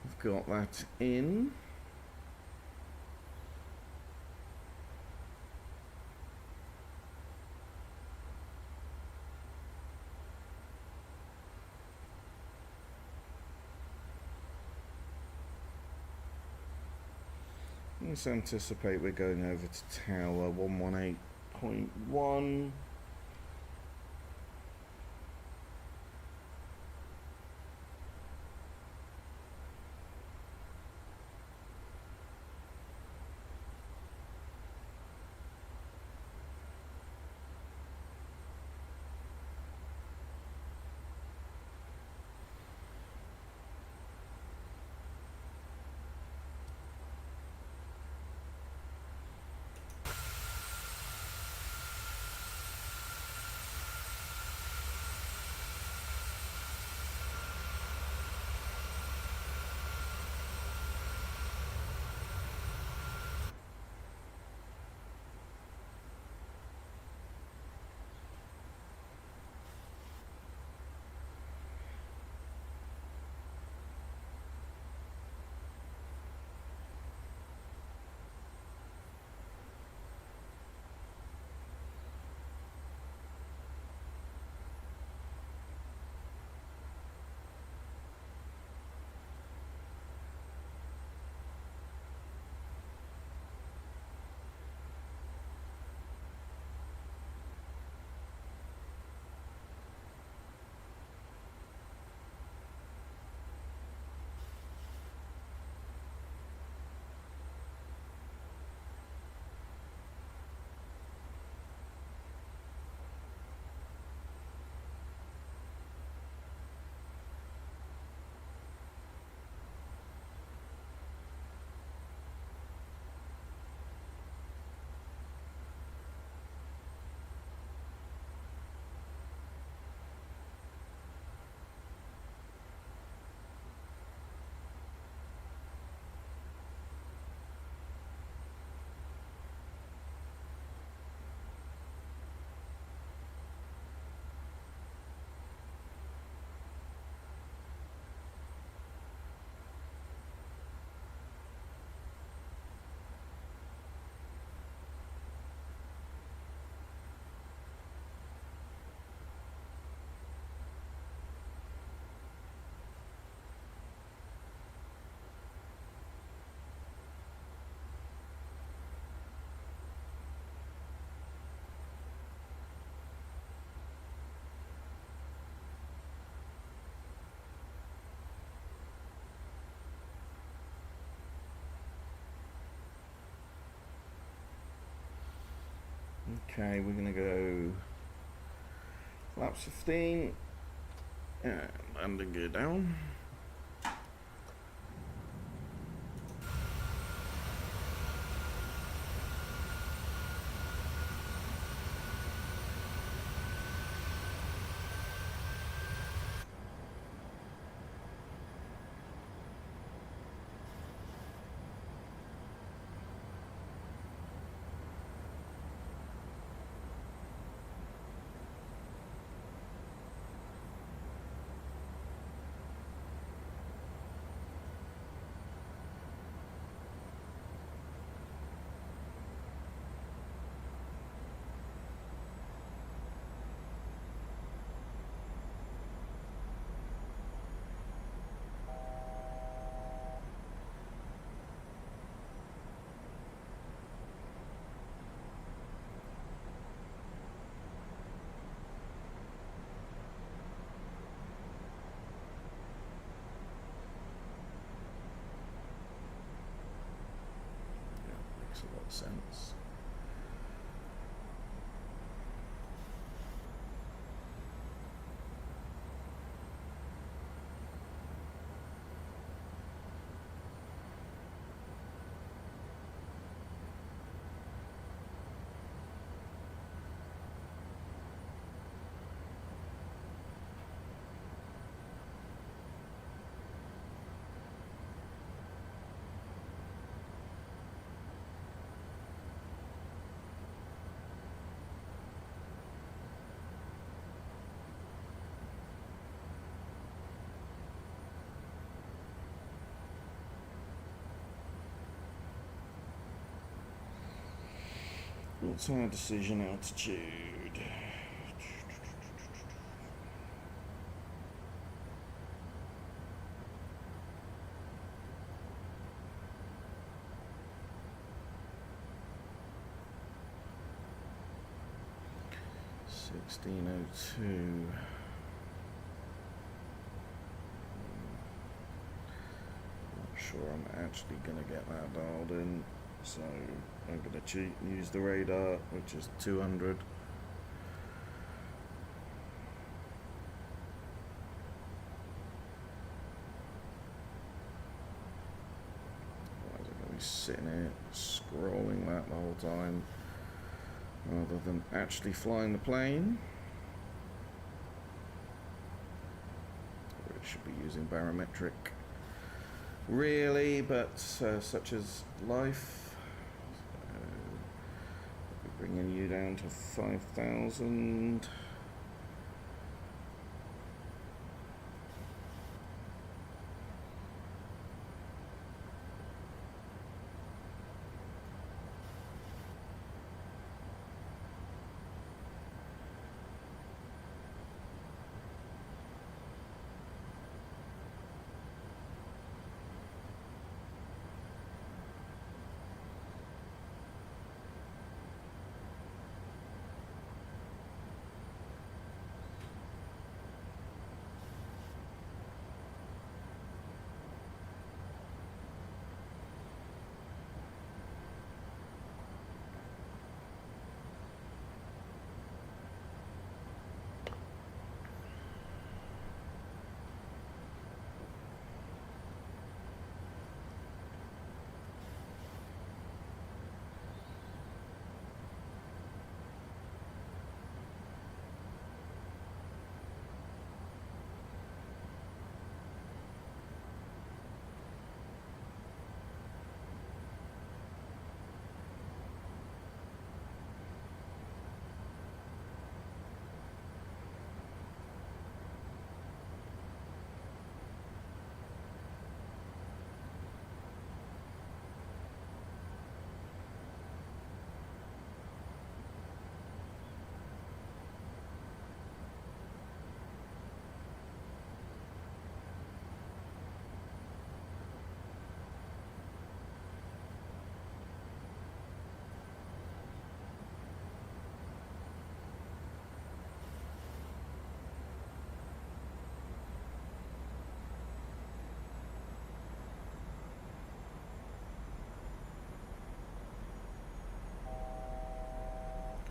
We've got that in. Let's anticipate we're going over to tower 118.1. Okay, we're gonna go flaps 15 and landing gear down. Makes a lot of sense. What's our decision altitude? $16.02. Not sure I'm actually gonna get that dialed in, so I'm gonna cheat and use the radar, which is 200. Otherwise I'm gonna be sitting here scrolling that the whole time, rather than actually flying the plane. It should be using barometric, really, but such as life. Bringing you down to 5,000.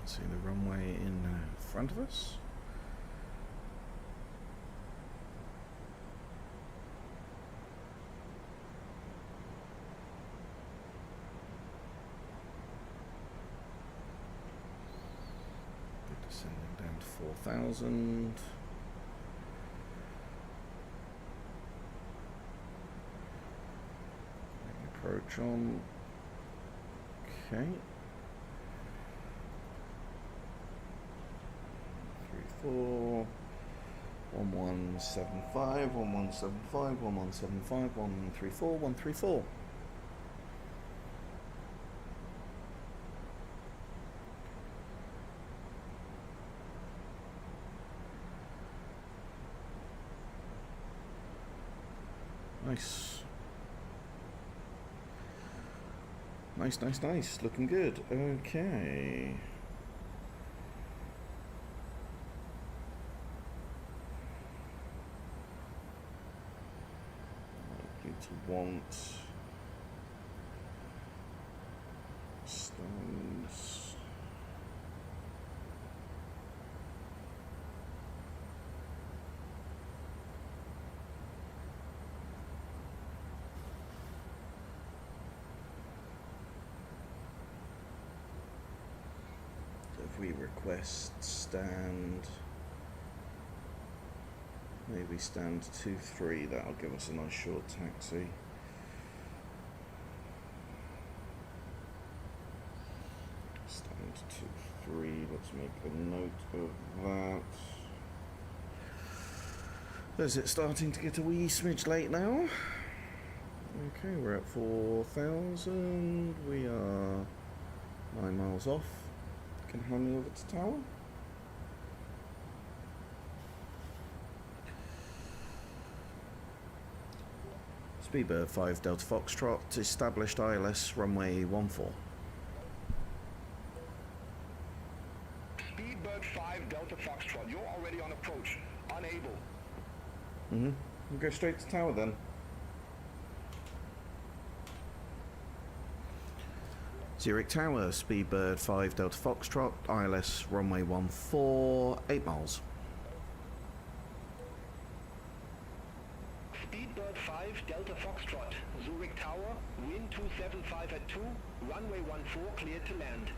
See the runway in front of us. Descending down to 4,000. Approach on. Okay. 34. 1175, 1175, 1175, 134, 134. Nice. Nice, nice, nice. Looking good. Okay. Likely to want stones. If we request stand, maybe stand 2-3, that'll give us a nice short taxi. Stand 2-3, let's make a note of that. Is it starting to get a wee smidge late now? Okay, we're at 4,000, we are 9 miles off. Can hand me over to tower. Speedbird 5 Delta Foxtrot, established ILS runway 14. Speedbird 5 Delta Foxtrot, you're already on approach. Unable. We'll go straight to tower then. Zurich Tower, Speedbird 5 Delta Foxtrot, ILS runway 14, 8 miles. Speedbird 5 Delta Foxtrot, Zurich Tower, wind 275 at 2, runway 14 cleared to land.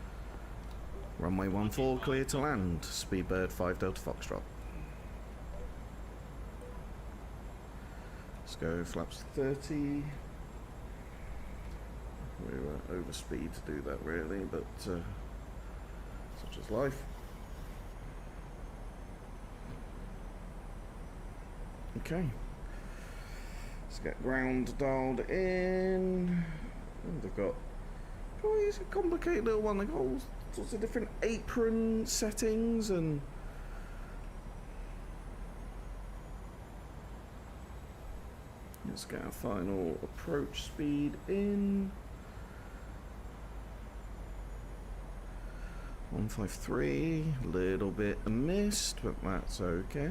Runway 14 clear to land, Speedbird 5 Delta Foxtrot. Let's go flaps 30. We were over speed to do that really, but such is life. Okay. Let's get ground dialed in. Oh, they've got... Oh, it's a complicated little one. They've got all sorts of different apron settings and... Let's get our final approach speed in. 153, little bit missed, but that's okay.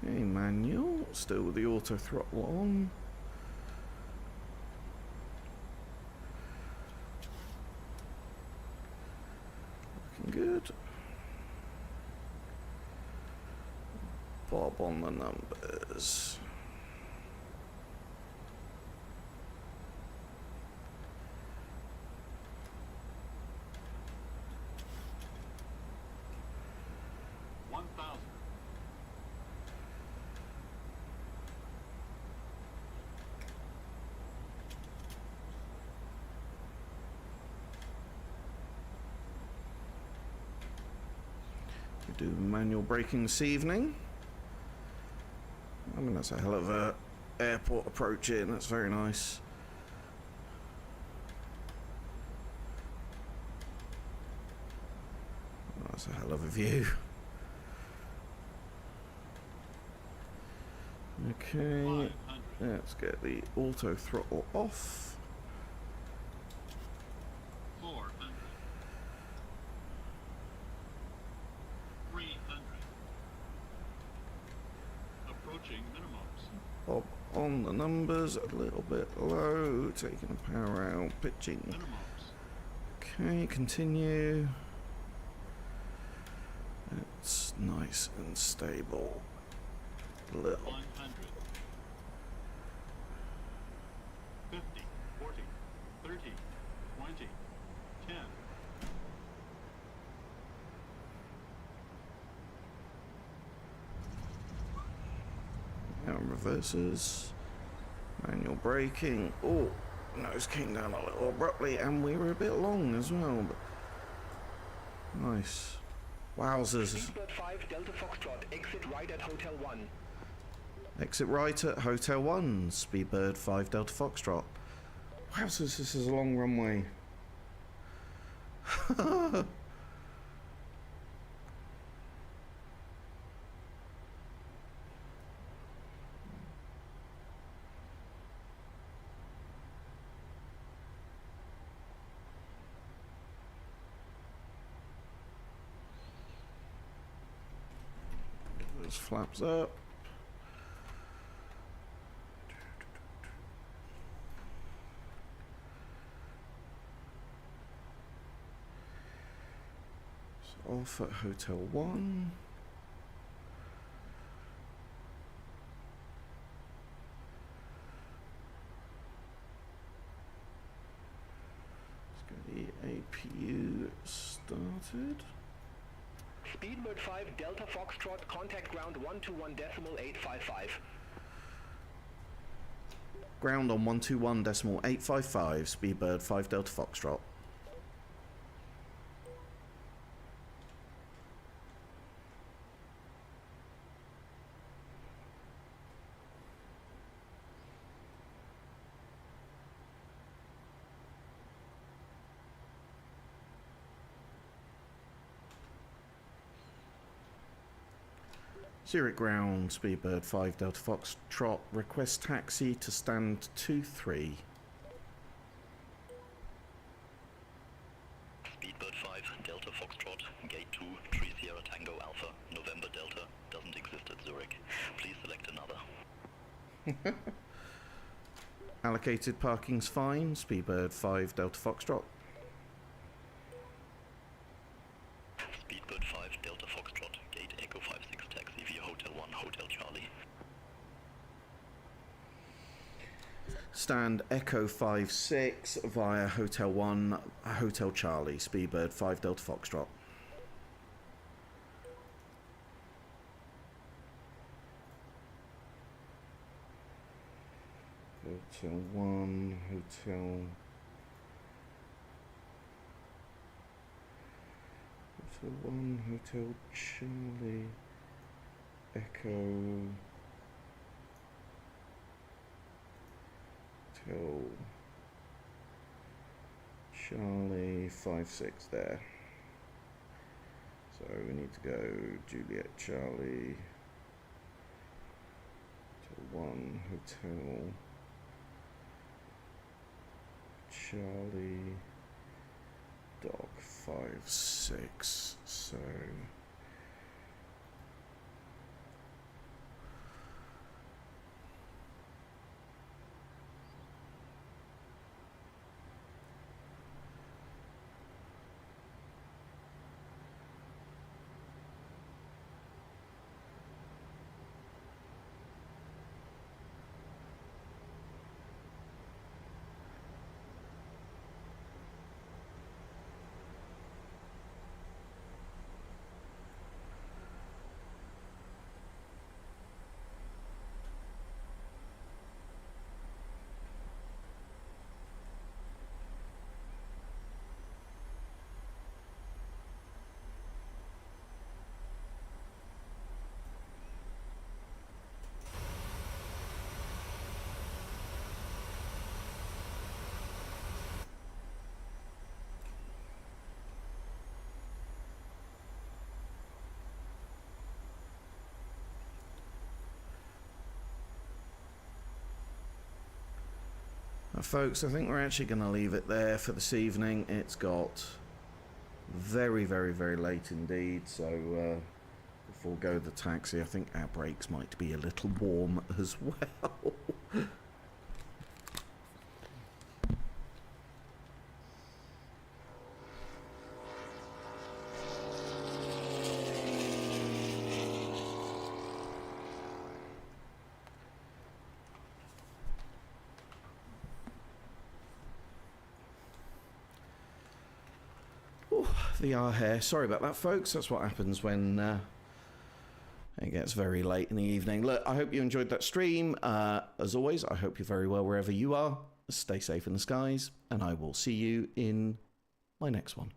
Okay, manual, still with the auto throttle on. Looking good. Bob on the numbers. We do manual braking this evening. I mean, that's a hell of a airport approach in. That's very nice. That's a hell of a view. Okay, let's get the auto throttle off. 400. 300. on the numbers, a little bit low, taking the power out, pitching. Okay, continue. It's nice and stable. Little. 100. 50, 40, 30, 20, 10. Now reverses. Manual braking. Oh, nose came down a little abruptly, and we were a bit long as well. But nice. Wowzers. Speedbird 5 Delta Foxtrot, exit right at Hotel 1. Exit right at Hotel 1, Speedbird 5 Delta Foxtrot. Wowzers, this is a long runway. Those flaps up. Off at Hotel 1. Let's get the APU started. Speedbird 5 Delta Foxtrot, contact ground 121.855. Ground on 121.855, Speedbird 5 Delta Foxtrot. Zurich ground, Speedbird 5 Delta Foxtrot, request taxi to stand 23. Speedbird 5 Delta Foxtrot, gate 2, 3 Sierra Tango Alpha, November Delta, doesn't exist at Zurich. Please select another. Allocated parking's fine, Speedbird 5 Delta Foxtrot. Speedbird 5 Delta Foxtrot, gate Echo 56 taxi via Hotel 1, Hotel Charlie. Stand Echo 56 via Hotel 1, Hotel Charlie, Speedbird 5 Delta Foxtrot. Hotel 1, Hotel 1, Hotel Charlie, Echo, Hotel Charlie 56 there. So we need to go Juliet Charlie, Hotel 1, Hotel Charlie, Dog 56. So folks, I think we're actually going to leave it there for this evening. It's got very, very, very late indeed, so forego the taxi. I think our brakes might be a little warm as well. The R hair. Sorry about that, folks. That's what happens when it gets very late in the evening. Look, I hope you enjoyed that stream. As always, I hope you're very well wherever you are. Stay safe in the skies, and I will see you in my next one.